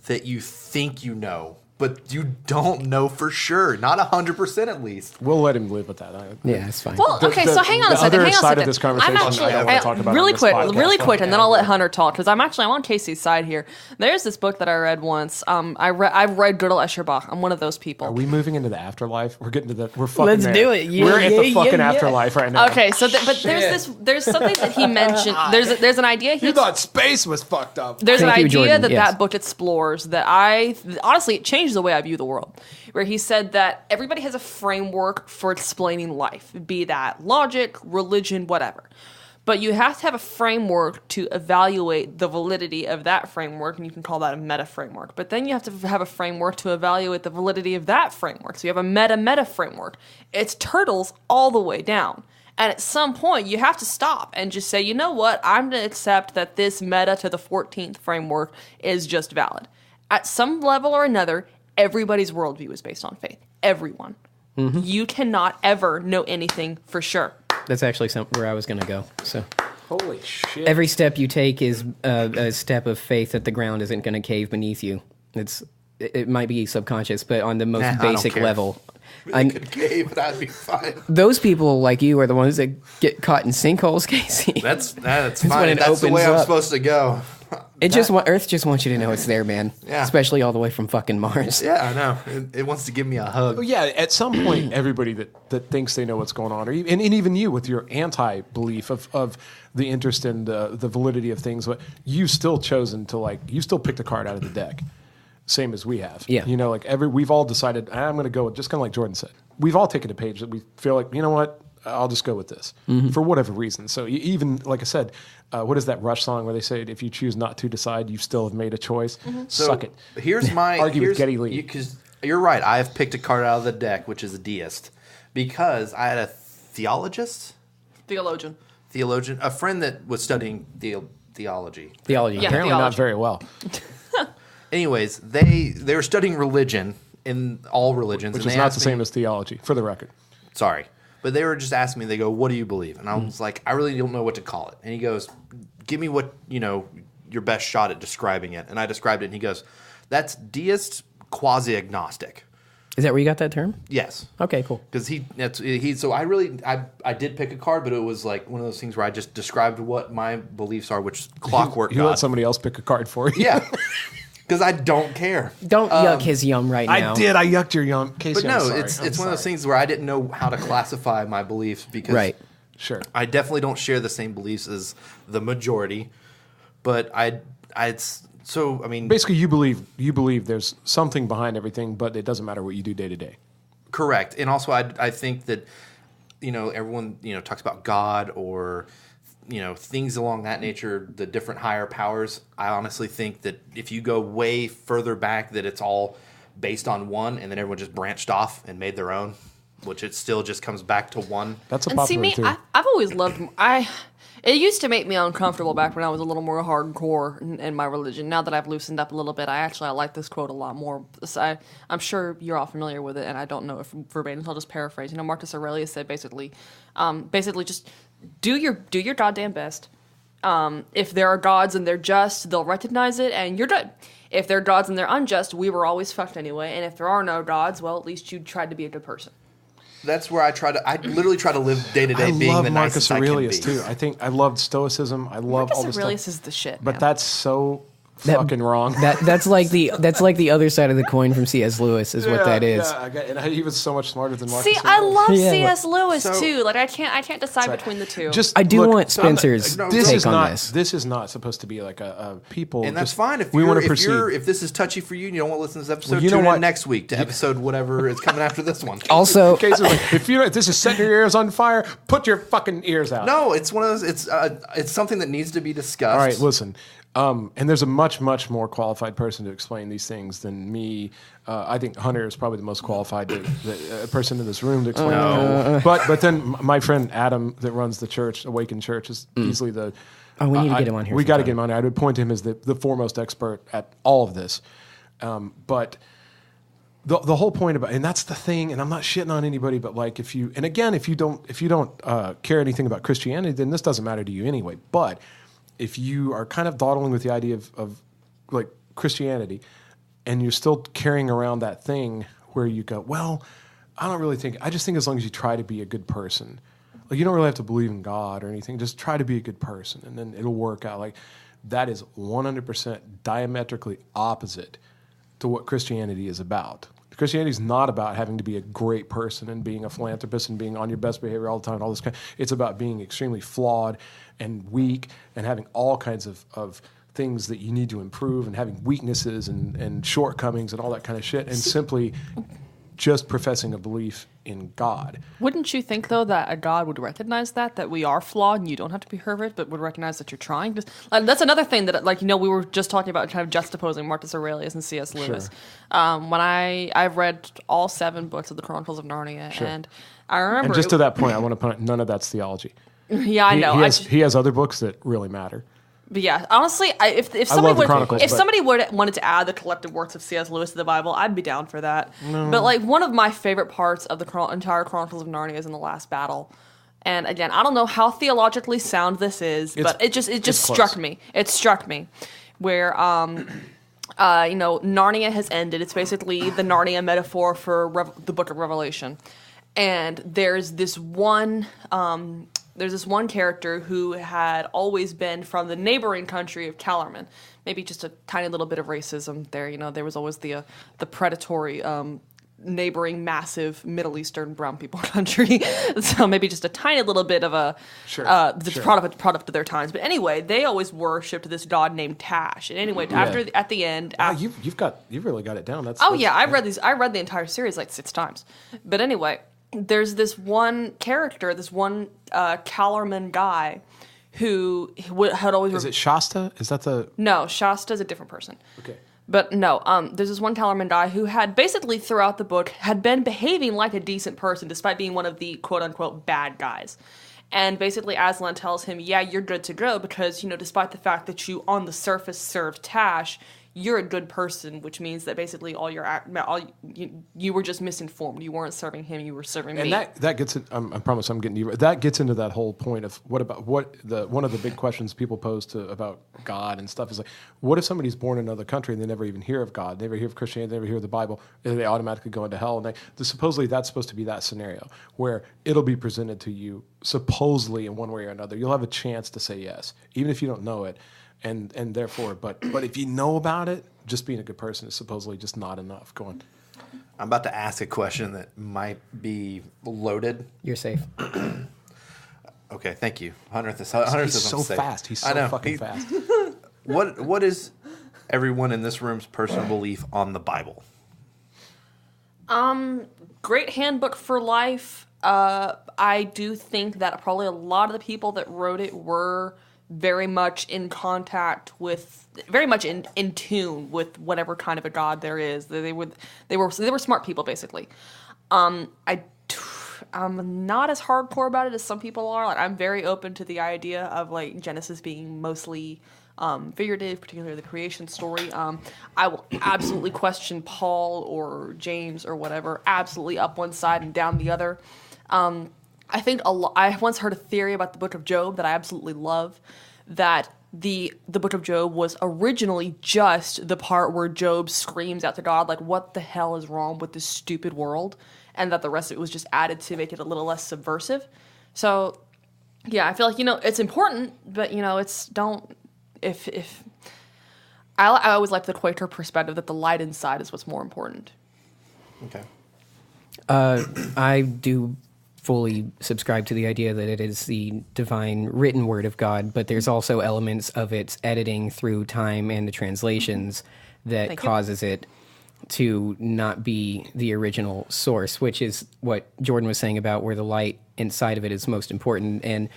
that you think you know, but you don't know for sure. Not 100% at least. We'll let him live with that. Yeah, it's fine. Well, okay, so hang on a second. The other Hang on a side second. of this conversation, I'm actually, I don't want to talk about really on this quick, podcast. and then I'll let Hunter talk because I'm on Casey's side here. There's this book that I read once. I've read Gödel Escherbach. I'm one of those people. Are we moving into the afterlife? We're getting to the. We're fucking. Let's there. do it. Yeah, we're at the yeah, fucking yeah. afterlife right now. Okay, so but there's something that he mentioned. There's an idea. You thought space was fucked up. There's Thank an you, idea Jordan. that Yes. that book explores that honestly, it changed the way I view the world. Where he said that everybody has a framework for explaining life, be that logic, religion, whatever. But you have to have a framework to evaluate the validity of that framework, and you can call that a meta framework. But then you have to have a framework to evaluate the validity of that framework. So you have a meta framework. It's turtles all the way down. And at some point, you have to stop and just say, you know what? I'm going to accept that this meta to the 14th framework is just valid. At some level or another, everybody's worldview is based on faith. Everyone. Mm-hmm. You cannot ever know anything for sure. That's actually where I was going to go. So Holy shit! every step you take is a step of faith that the ground isn't going to cave beneath you. It might be subconscious, but on the most I don't basic care. level. I could cave, but I'd be fine. Those people like you are the ones that get caught in sinkholes, Casey. That's when fine. it That's the way opens I'm up. supposed to go. Earth just wants you to know it's there, man. Yeah. Especially all the way from fucking Mars. Yeah, I know. It wants to give me a hug. Well, yeah, at some point, everybody that thinks they know what's going on, and even you with your anti-belief of the interest in the validity of things, you've still chosen to you still picked a card out of the deck, same as we have. Yeah. You know, we've all decided, I'm going to go with, just kind of like Jordan said, we've all taken a page that we feel like, you know what, I'll just go with this for whatever reason. So even, like I said, what is that Rush song where they say, if you choose not to decide, you still have made a choice? So Suck it. Here's my Argue with Geddy Lee. Because you're right. I have picked a card out of the deck, which is a deist, because I had a theologist, a friend that was studying theology. Theology. Yeah. Apparently not theology. very well. Anyways, they were studying religion in all religions, Which and is they not asked the me- same as theology, for the record. Sorry. But they were just asking me, they go, what do you believe? And I was like, I really don't know what to call it. And he goes, give me what, your best shot at describing it. And I described it, and he goes, that's deist quasi-agnostic. Is that where you got that term? Yes. Okay, cool. Because so I did pick a card, but it was like one of those things where I just described what my beliefs are, which clockwork You God. let somebody else pick a card for you. Yeah. Because I don't care. Don't yuck his yum right now. I did. I yucked your young Casey. But no, I'm sorry. it's I'm one of those sorry. things where I didn't know how to classify my beliefs because Right. Sure. I definitely don't share the same beliefs as the majority. But so I mean, Basically, you believe there's something behind everything, but it doesn't matter what you do day to day. correct. And also, I think that everyone talks about God or things along that nature, the different higher powers. I honestly think that if you go way further back, that it's all based on one, and then everyone just branched off and made their own, which it still just comes back to one. That's a And popular see me, theory. I've always loved. It used to make me uncomfortable back when I was a little more hardcore in my religion. Now that I've loosened up a little bit, I like this quote a lot more. So I'm sure you're all familiar with it, and I don't know if verbatim. So I'll just paraphrase. Marcus Aurelius said basically just do your goddamn best. If there are gods and they're just, they'll recognize it, and you're good. If they're gods and they're unjust, we were always fucked anyway. And if there are no gods, well, at least you tried to be a good person. That's where I literally try to live day to day being love the Marcus nicest Aurelius I can be. too. I think I loved Stoicism. I love all Marcus this Aurelius stuff. is the shit. But man. that's so fucking wrong. That's like the other side of the coin from C.S. Lewis is what that is. Yeah, and he was so much smarter than Marcus. See, I Aurelius. love Yeah, C.S. Lewis so- too. Like I can't decide between the two. Just I do look, want Spencer's no, This take is on not. this. This is not supposed to be like a people. And that's just- fine if we want to if proceed. if this is touchy for you and you don't want to listen to this episode. you know tune what? in next week to episode whatever is coming after this one. Also, Okay, so if this is setting your ears on fire, put your fucking ears out. No, it's one of those. It's something that needs to be discussed. All right, listen. And there's a much, much more qualified person to explain these things than me. I think Hunter is probably the most qualified person in this room to explain it. But then my friend Adam that runs the church, Awaken Church, is easily the... Oh, we need to get him on here We got to sometime. get him on here. I would point to him as the foremost expert at all of this. But the whole point about, and that's the thing, and I'm not shitting on anybody, but like if you don't care anything about Christianity, then this doesn't matter to you anyway. But if you are kind of dawdling with the idea of like Christianity, and you're still carrying around that thing where you go, well, I just think as long as you try to be a good person, like you don't really have to believe in God or anything, just try to be a good person and then it'll work out. Like that is 100% diametrically opposite to what Christianity is about. Christianity is not about having to be a great person and being a philanthropist and being on your best behavior all the time, all this kind. It's about being extremely flawed and weak and having all kinds of things that you need to improve and having weaknesses and shortcomings and all that kind of shit and simply just professing a belief in God. Wouldn't you think, though, that a God would recognize that we are flawed and you don't have to be perfect, but would recognize that you're trying? That's another thing that, we were just talking about kind of juxtaposing Marcus Aurelius and C.S. Lewis. Sure. When I've read all 7 books of the Chronicles of Narnia, sure. and I remember... And just to that point, I want to point out, none of that's theology. Yeah, I know. He has other books that really matter. But yeah, honestly, if somebody wanted to add the collective works of C.S. Lewis to the Bible, I'd be down for that. No. But one of my favorite parts of the entire Chronicles of Narnia is in the last battle. And again, I don't know how theologically sound this is, but it just struck me. It struck me where Narnia has ended. It's basically the Narnia metaphor for the Book of Revelation, and there's this one character who had always been from the neighboring country of Calormen. Maybe just a tiny little bit of racism there. There was always the predatory neighboring massive Middle Eastern brown people country. So maybe just a tiny little bit of a product of their times. But anyway, they always worshipped this god named Tash. And anyway, at the end, you've really got it down. I read the entire series 6 times. But anyway, there's this one character, this one Calormen guy who had always... Is it Shasta? Is that the... No, Shasta's a different person. Okay. But no, there's this one Calormen guy who had basically throughout the book had been behaving like a decent person despite being one of the quote-unquote bad guys. And basically Aslan tells him, yeah, you're good to go because, despite the fact that you on the surface served Tash, you're a good person, which means that basically you were just misinformed. You weren't serving him; you were serving me. And that gets in, I promise I'm getting you. That gets into that whole point of one of the big questions people pose about God and stuff is like, what if somebody's born in another country and they never even hear of God, they never hear of Christianity, they never hear of the Bible, and they automatically go into hell? And supposedly that's supposed to be that scenario where it'll be presented to you supposedly in one way or another. You'll have a chance to say yes, even if you don't know it. And therefore, but if you know about it, just being a good person is supposedly just not enough. Go on. I'm about to ask a question that might be loaded. You're safe. Okay, thank you. Hunter He's says I'm safe. fast. He's so fucking fast. What is everyone in this room's personal belief on the Bible? Great handbook for life. I do think that probably a lot of the people that wrote it were very much in contact with, very much in tune with whatever kind of a god there is. They were smart people, basically. I'm not as hardcore about it as some people are. I'm very open to the idea of Genesis being mostly figurative, particularly the creation story. I will absolutely question Paul or James or whatever, absolutely up one side and down the other. I think I once heard a theory about the Book of Job that I absolutely love, that the Book of Job was originally just the part where Job screams out to God, what the hell is wrong with this stupid world? And that the rest of it was just added to make it a little less subversive. So, yeah, I feel it's important, but, I always like the Quaker perspective that the light inside is what's more important. Okay. I do fully subscribe to the idea that it is the divine written word of God, but there's also elements of its editing through time and the translations that causes it to not be the original source, which is what Jordan was saying about where the light inside of it is most important. And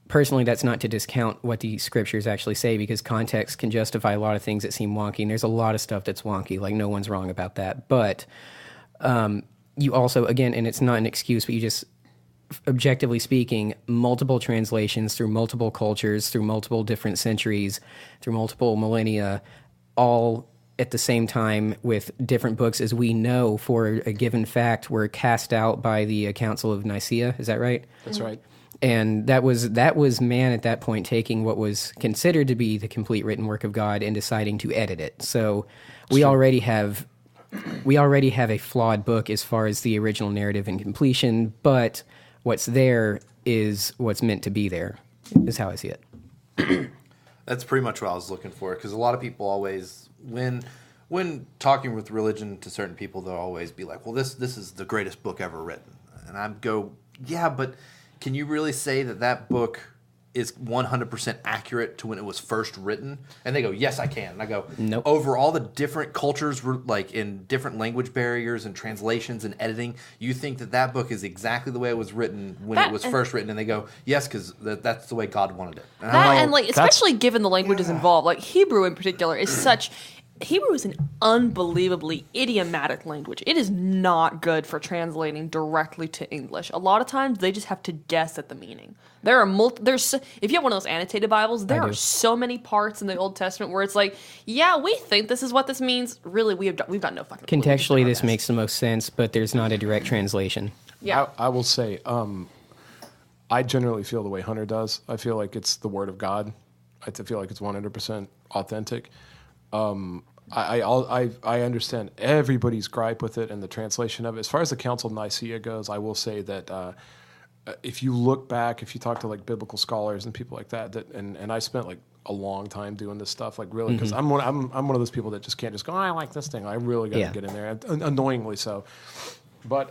personally, that's not to discount what the scriptures actually say, because context can justify a lot of things that seem wonky, and there's a lot of stuff that's wonky, no one's wrong about that. But you also, again, and it's not an excuse, but you just, objectively speaking, multiple translations through multiple cultures, through multiple different centuries, through multiple millennia, all at the same time with different books, as we know for a given fact, were cast out by the Council of Nicaea. Is that right? That's right. And that was man at that point taking what was considered to be the complete written work of God and deciding to edit it. So we already have a flawed book as far as the original narrative and completion, but what's there is what's meant to be there, is how I see it. That's pretty much what I was looking for, because a lot of people always, when talking with religion to certain people, they'll always be like, well, this is the greatest book ever written. And I go, yeah, but can you really say that book is 100% accurate to when it was first written? And they go, yes, I can. And I go, nope. Over all the different cultures, like in different language barriers and translations and editing, you think that book is exactly the way it was written when it was first written? And they go, yes, because that's the way God wanted it. And especially given the languages involved, like Hebrew in particular is such... Hebrew is an unbelievably idiomatic language. It is not good for translating directly to English. A lot of times, they just have to guess at the meaning. There are if you have one of those annotated Bibles, there are so many parts in the Old Testament where it's like, yeah, we think this is what this means. Really, we've got no fucking clue. Contextually, this makes the most sense, but there's not a direct translation. Yeah, I will say, I generally feel the way Hunter does. I feel like it's the Word of God. I feel like it's 100% authentic. I understand everybody's gripe with it and the translation of it. As far as the Council of Nicaea goes, I will say that if you look back, if you talk to like biblical scholars and people like that, and I spent like a long time doing this stuff, like really, because I'm one of those people that just can't just go, oh, I like this thing. I really got to get in there, annoyingly so. But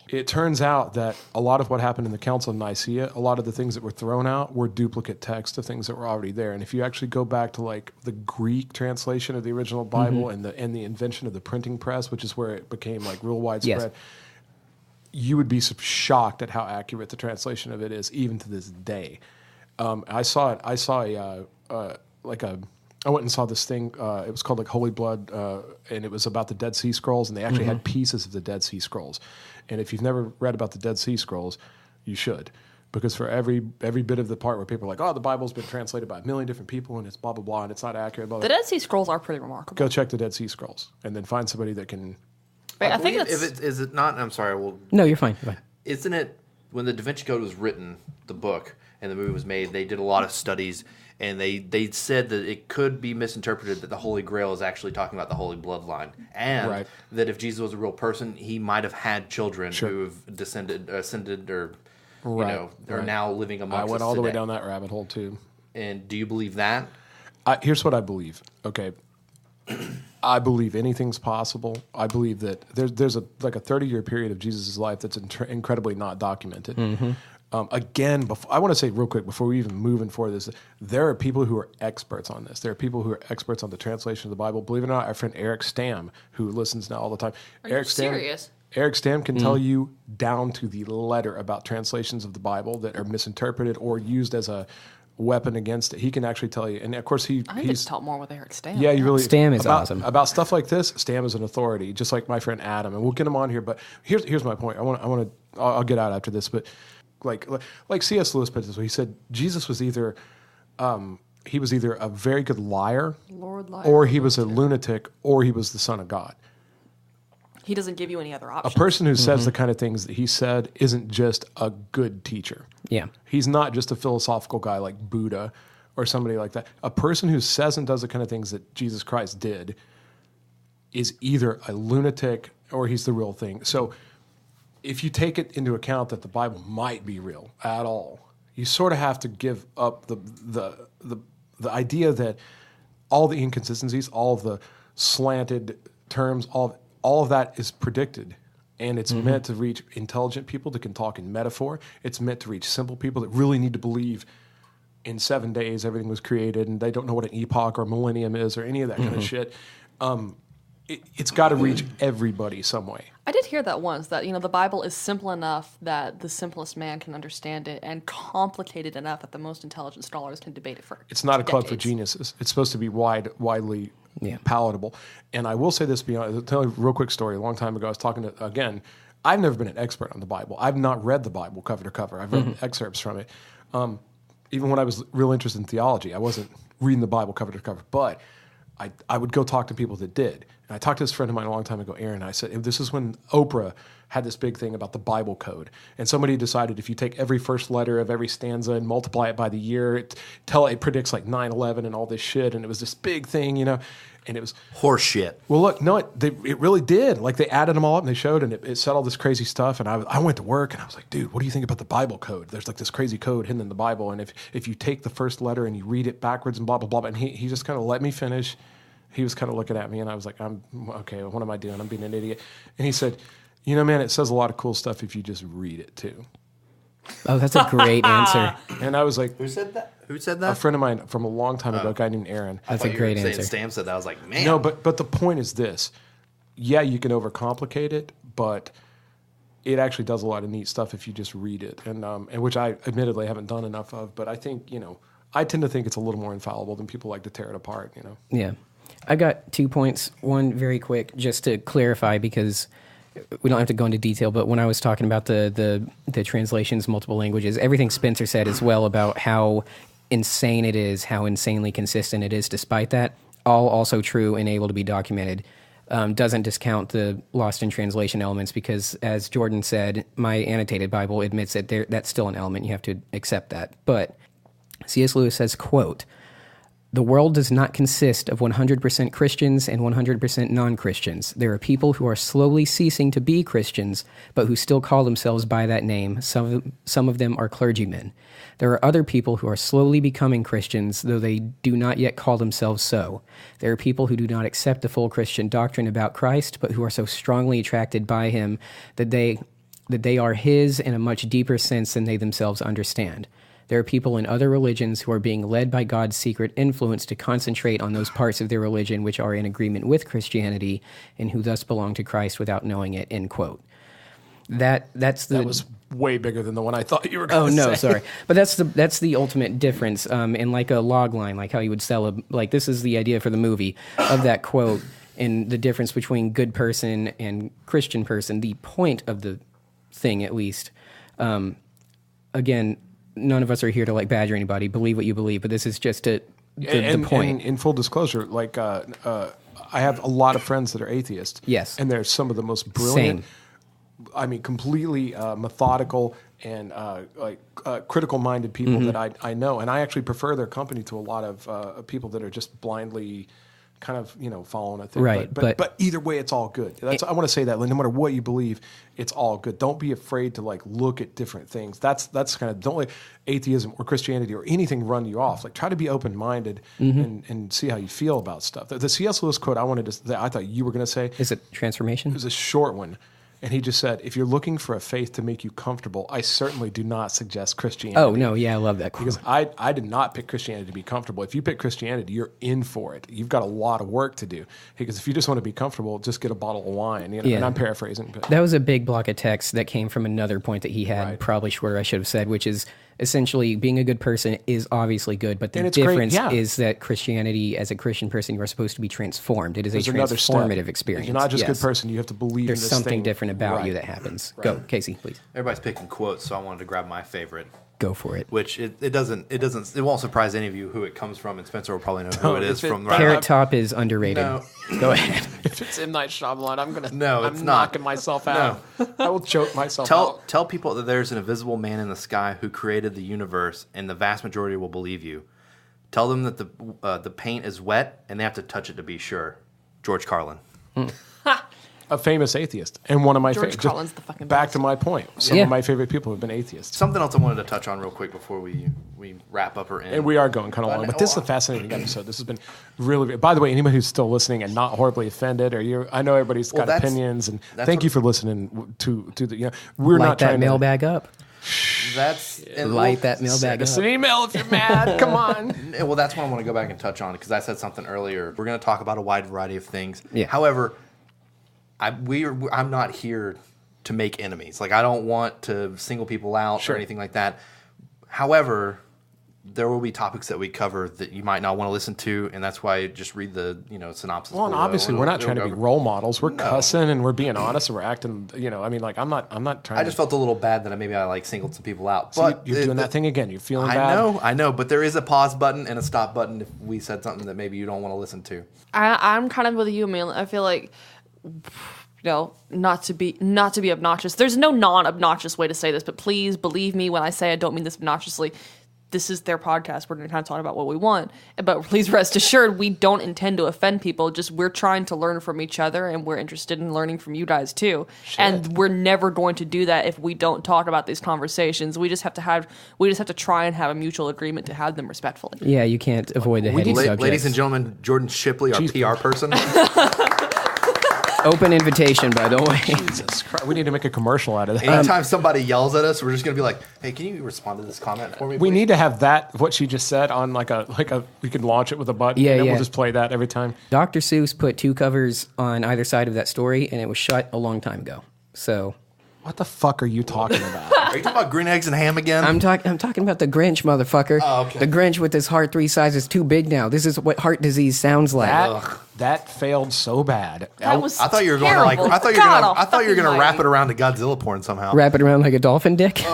it turns out that a lot of what happened in the Council of Nicaea, a lot of the things that were thrown out were duplicate text of things that were already there. And if you actually go back to like the Greek translation of the original Bible and the invention of the printing press, which is where it became like real widespread, you would be shocked at how accurate the translation of it is, even to this day. I went and saw this thing. It was called like Holy Blood, and it was about the Dead Sea Scrolls, and they actually had pieces of the Dead Sea Scrolls. And if you've never read about the Dead Sea Scrolls, you should, because for every bit of the part where people are like, oh, the Bible's been translated by a million different people, and it's blah blah blah, and it's not accurate. Blah, blah. The Dead Sea Scrolls are pretty remarkable. Go check the Dead Sea Scrolls, and then find somebody that can. I think that's. Is it not? I'm sorry. Well, no, you're fine. Isn't it when the Da Vinci Code was written, the book, and the movie was made? They did a lot of studies. And they said that it could be misinterpreted that the Holy Grail is actually talking about the Holy Bloodline. And that if Jesus was a real person, he might have had children who have ascended or, are now living amongst us. I went all the way down that rabbit hole, too. And do you believe that? Here's what I believe, okay? I believe anything's possible. I believe that there's a 30-year period of Jesus' life that's incredibly not documented. Again, I want to say real quick before we even move in for this, there are people who are experts on this. There are people who are experts on the translation of the Bible. Believe it or not, our friend Eric Stam, who listens now all the time. Eric serious? Eric Stam can tell you down to the letter about translations of the Bible that are misinterpreted or used as a weapon against it. He can actually tell you. And of course, I need to talk more with Eric Stam. Yeah, you really. Stam is awesome. About stuff like this, Stam is an authority, just like my friend Adam. And we'll get him on here. But here's my point. I'll get out after this, but. Like C.S. Lewis put it this way, he said Jesus was either a very good liar, or he was a lunatic, or he was the Son of God. He doesn't give you any other options. A person who says the kind of things that he said isn't just a good teacher. Yeah. He's not just a philosophical guy like Buddha or somebody like that. A person who says and does the kind of things that Jesus Christ did is either a lunatic or he's the real thing. So if you take it into account that the Bible might be real at all, you sort of have to give up the idea that all the inconsistencies, all of the slanted terms, all of that is predicted. And it's meant to reach intelligent people that can talk in metaphor. It's meant to reach simple people that really need to believe in 7 days everything was created and they don't know what an epoch or millennium is or any of that kind of shit. It's got to reach everybody some way. I did hear that once, that the Bible is simple enough that the simplest man can understand it, and complicated enough that the most intelligent scholars can debate it for It's not decades. A club for geniuses. It's supposed to be widely palatable. And I will say this I'll tell you a real quick story. A long time ago, I was talking to, again, I've never been an expert on the Bible. I've not read the Bible cover to cover. I've read excerpts from it. Even when I was real interested in theology, I wasn't reading the Bible cover to cover. But I would go talk to people that did. And I talked to this friend of mine a long time ago, Aaron, and I said, this is when Oprah had this big thing about the Bible code. And somebody decided if you take every first letter of every stanza and multiply it by the year, it predicts like 9/11 and all this shit. And it was this big thing, and it was horse shit. Well, look, no, it really did. Like they added them all up and they showed, and it said all this crazy stuff. And I went to work and I was like, dude, what do you think about the Bible code? There's like this crazy code hidden in the Bible. And if you take the first letter and you read it backwards and blah, blah, blah. And he just kind of let me finish. He was kind of looking at me and I was like, I'm okay. What am I doing? I'm being an idiot. And he said, man, it says a lot of cool stuff if you just read it too. Oh, that's a great answer. And I was like, Who said that? A friend of mine from a long time ago, a guy named Aaron. That's a great answer. Stam said that. I was like, man. No, but the point is this. Yeah, you can overcomplicate it, but it actually does a lot of neat stuff if you just read it, and which I admittedly haven't done enough of. But I think, I tend to think it's a little more infallible than people like to tear it apart, Yeah. I got 2 points. One very quick, just to clarify, because we don't have to go into detail, but when I was talking about the translations, multiple languages, everything Spencer said as well about how insane it is, how insanely consistent it is despite that, all also true and able to be documented. Doesn't discount the lost in translation elements because, as Jordan said, my annotated Bible admits that that's still an element. You have to accept that. But C.S. Lewis says, quote, "The world does not consist of 100% Christians and 100% non-Christians. There are people who are slowly ceasing to be Christians, but who still call themselves by that name. Some of them are clergymen. There are other people who are slowly becoming Christians, though they do not yet call themselves so. There are people who do not accept the full Christian doctrine about Christ, but who are so strongly attracted by him that they are his in a much deeper sense than they themselves understand. There are people in other religions who are being led by God's secret influence to concentrate on those parts of their religion which are in agreement with Christianity and who thus belong to Christ without knowing it," end quote. That was way bigger than the one I thought you were going to say. Oh, no, say. sorry. But that's the ultimate difference in like a log line, like how you would sell this is the idea for the movie of that quote and the difference between good person and Christian person, the point of the thing at least. Again, none of us are here to badger anybody. Believe what you believe, but this is just the point. And in full disclosure, I have a lot of friends that are atheists. Yes, and they're some of the most brilliant. Same. I mean, completely methodical and critical-minded people that I know, and I actually prefer their company to a lot of people that are just blindly kind of following a thing. Right, but either way, it's all good. I want to say that no matter what you believe, it's all good. Don't be afraid to look at different things. That's kind of, don't let atheism or Christianity or anything run you off. Try to be open-minded and see how you feel about stuff. The C.S. Lewis quote I thought you were going to say, is it transformation? It was a short one. And he just said, if you're looking for a faith to make you comfortable, I certainly do not suggest Christianity. Oh, no, yeah, I love that quote. Because I did not pick Christianity to be comfortable. If you pick Christianity, you're in for it. You've got a lot of work to do. Because if you just want to be comfortable, just get a bottle of wine. And I'm paraphrasing. But. That was a big block of text that came from another point that he had, probably shorter I should have said, which is essentially being a good person is obviously good, but the difference is that Christianity, as a Christian person, you are supposed to be transformed. It is a transformative experience. You're not just a good person. You have to believe there's in this something thing. different about you that happens. Right. Go, Casey, please. Everybody's picking quotes, so I wanted to grab my favorite. Go for it. Which it won't surprise any of you who it comes from, and Spencer will probably know who it is from. Carrot Top is underrated. No. Go ahead. If it's M. Night Shyamalan, I'm knocking myself out. No. I will choke myself out. Tell people that there's an invisible man in the sky who created the universe, and the vast majority will believe you. Tell them that the paint is wet, and they have to touch it to be sure. George Carlin. A famous atheist, and one of my George Carlin's the fucking back best. to my point. Some of my favorite people have been atheists. Something else I wanted to touch on real quick before we wrap up or end. And we are going kind of long, but this is a fascinating episode. This has been really. By the way, anybody who's still listening and not horribly offended, I know everybody's got opinions, and thank you for listening to the. We're light not trying that mailbag up. Light that mailbag up. Send us an email if you're mad. Come on. Well, that's what I want to go back and touch on because I said something earlier. We're going to talk about a wide variety of things. Yeah. However, I'm not here to make enemies. I don't want to single people out or anything like that. However, there will be topics that we cover that you might not want to listen to, and that's why just read the synopsis. Well, and obviously we're not trying to be role models. We're cussing and we're being honest and we're acting. I'm not trying. I just felt a little bad that maybe I singled some people out. But you're doing that thing again. You're feeling bad. I know, but there is a pause button and a stop button if we said something that maybe you don't want to listen to. I'm kind of with you, man. I feel like not to be obnoxious. There's no non-obnoxious way to say this, but please believe me when I say I don't mean this obnoxiously. This is their podcast. We're going to kind of talk about what we want. But please rest assured, we don't intend to offend people. Just we're trying to learn from each other, and we're interested in learning from you guys too. Shit. And we're never going to do that if we don't talk about these conversations. We just have to try and have a mutual agreement to have them respectfully. Yeah, you can't avoid the heady subjects. Ladies and gentlemen, Jordan Shipley, our PR person. Open invitation, by the way. Jesus Christ. We need to make a commercial out of that. Anytime somebody yells at us, we're just going to be like, hey, can you respond to this comment for me, please? We need to have that, what she just said, on like a we can launch it with a button, and then we'll just play that every time. Dr. Seuss put 2 covers on either side of that story, and it was shut a long time ago. So... What the fuck are you talking about? Are you talking about green eggs and ham again? I'm talking about the Grinch, motherfucker. Oh, okay. The Grinch with his heart 3 sizes too big now. This is what heart disease sounds like. That failed so bad. That was I thought you were going terrible. to I thought you were going to wrap it around to Godzilla porn somehow. Wrap it around like a dolphin dick.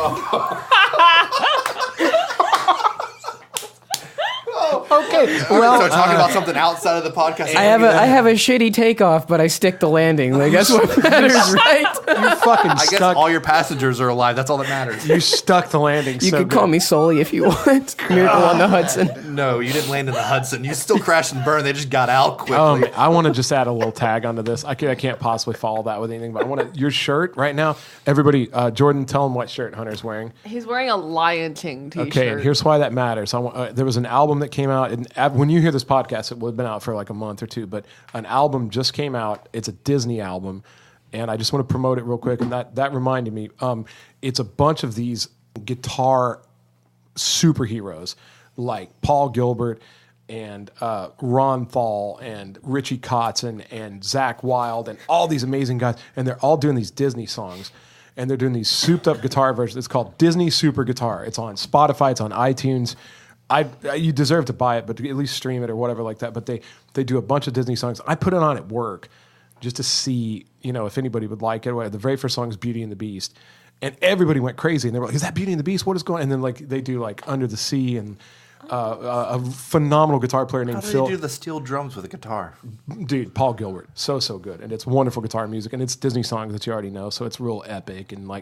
Okay, well, so talking about something outside of the podcast. I have a shitty takeoff, but I stick the landing. Like that's what matters, right? You fucking I guess all your passengers are alive. That's all that matters. You stuck the landing. You could call me Sully if you want. Miracle on the Hudson. No, you didn't land in the Hudson. You still crashed and burned. They just got out quickly. I want to just add a little tag onto this. I can't possibly follow that with anything, but I want your shirt right now. Everybody, Jordan, tell him what shirt Hunter's wearing. He's wearing a Lion King t-shirt. Okay, and here's why that matters. There was an album that came out, and when you hear this podcast, it would have been out for like a month or two, but an album just came out. It's a Disney album, and I just want to promote it real quick, and that reminded me. It's a bunch of these guitar superheroes like Paul Gilbert and Ron Thal and Richie Kotzen and Zach Wilde and all these amazing guys, and they're all doing these Disney songs, and they're doing these souped-up guitar versions. It's called Disney Super Guitar. It's on Spotify. It's on iTunes. You deserve to buy it, but at least stream it or whatever like that. But they do a bunch of Disney songs. I put it on at work just to see, if anybody would like it. The very first song is Beauty and the Beast. And everybody went crazy. And they were like, is that Beauty and the Beast? What is going on? And then they do Under the Sea and a phenomenal guitar player named Phil. How do you do the steel drums with a guitar? Dude, Paul Gilbert. So good. And it's wonderful guitar music. And it's Disney songs that you already know. So it's real epic and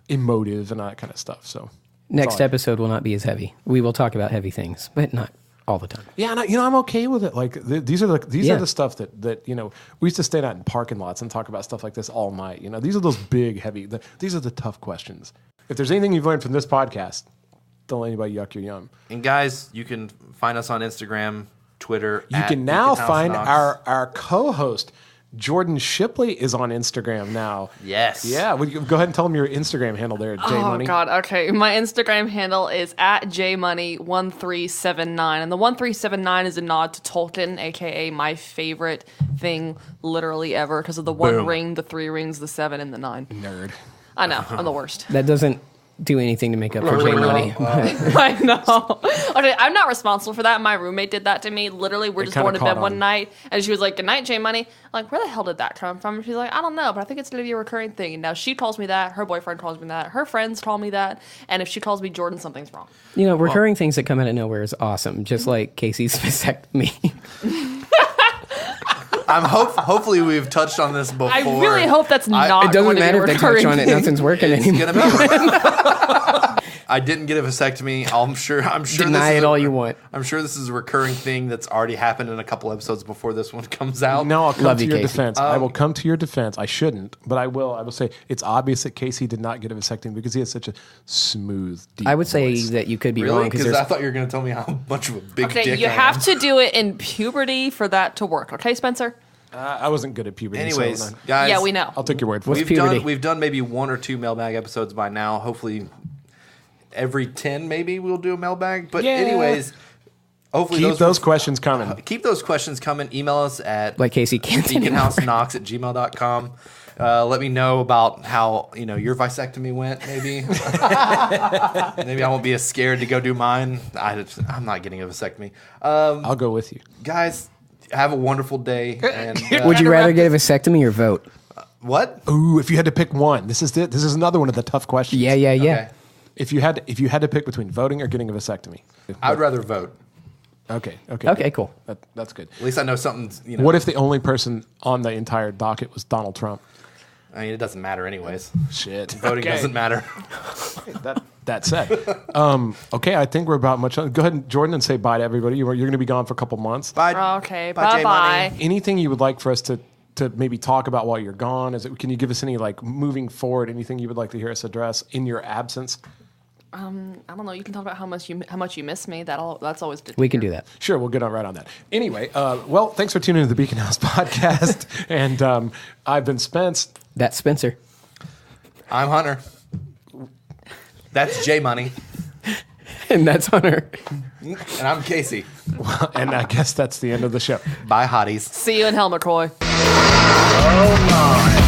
emotive and all that kind of stuff. So... Next episode will not be as heavy. We will talk about heavy things, but not all the time. Yeah, and I'm okay with it. Like these are the stuff that we used to stay out in parking lots and talk about stuff like this all night. These are those big, heavy. These are the tough questions. If there's anything you've learned from this podcast, don't let anybody yuck your yum. And guys, you can find us on Instagram, Twitter. You can now find our co-host. Jordan Shipley is on Instagram now. Yes. Yeah. Go ahead and tell them your Instagram handle there, J-Money. Oh, God. Okay. My Instagram handle is @JMoney1379. And the 1379 is a nod to Tolkien, a.k.a. my favorite thing literally ever because of the 1 ring, the 3 rings, the 7, and the 9. Nerd. I know. I'm the worst. That doesn't do anything to make up for J-Money. I know. Okay, I'm not responsible for that. My roommate did that to me. Literally, we're just going to bed one night, and she was like, "Good night, J-Money." I'm like, where the hell did that come from? She's like, I don't know, but I think it's going to be a recurring thing. And now she calls me that. Her boyfriend calls me that. Her friends call me that. And if she calls me Jordan, something's wrong. Recurring things that come out of nowhere is awesome. Just like Casey's vasectomy. Hopefully we've touched on this before. I really hope that's not. It doesn't matter if they touch on it. Thing. Nothing's working anymore. I didn't get a vasectomy. I'm sure. Deny it all you want. I'm sure this is a recurring thing that's already happened in a couple episodes before this one comes out. No, I'll come to your defense. I will come to your defense. I shouldn't, but I will. I will say it's obvious that Casey did not get a vasectomy because he has such a smooth, deep I would say voice. that you could be really? wrong because I thought you were going to tell me how much of a big dick you I have am. to do it in puberty for that to work. Okay, Spencer? I wasn't good at puberty. Anyways, so guys. Yeah, we know. I'll take your word for it. We've done maybe 1 or 2 mailbag episodes by now. Hopefully, every 10 maybe we'll do a mailbag. But anyways, hopefully keep those questions coming. Keep those questions coming. Email us at like Casey can't beaconhouseknox@gmail.com. Let me know about how your vasectomy went. Maybe maybe I won't be as scared to go do mine. I'm not getting a vasectomy. I'll go with you, guys. Have a wonderful day. And would you rather get a vasectomy or vote? What? Ooh, if you had to pick one, this is another one of the tough questions. Yeah. Okay. If you had to pick between voting or getting a vasectomy, I'd rather vote. Okay, cool. That's good. At least I know something's, you know. What if the only person on the entire docket was Donald Trump? I mean, it doesn't matter anyways. Shit. Voting doesn't matter. That said. Okay, I think we're about much. Go ahead, and Jordan, and say bye to everybody. You're going to be gone for a couple months. Bye. Okay, Bye, bye-bye. J-Money. Anything you would like for us to maybe talk about while you're gone? Can you give us any, like, moving forward, anything you would like to hear us address in your absence? I don't know. You can talk about how much you miss me. That's always good. We can do that. Sure, we'll get right on that. Anyway, well, thanks for tuning into the Beacon House podcast. And I've been Spence. That's Spencer. I'm Hunter. That's J-Money. And that's Hunter. And I'm Casey. And I guess that's the end of the show. Bye, hotties. See you in Hell, McCoy. Oh, my.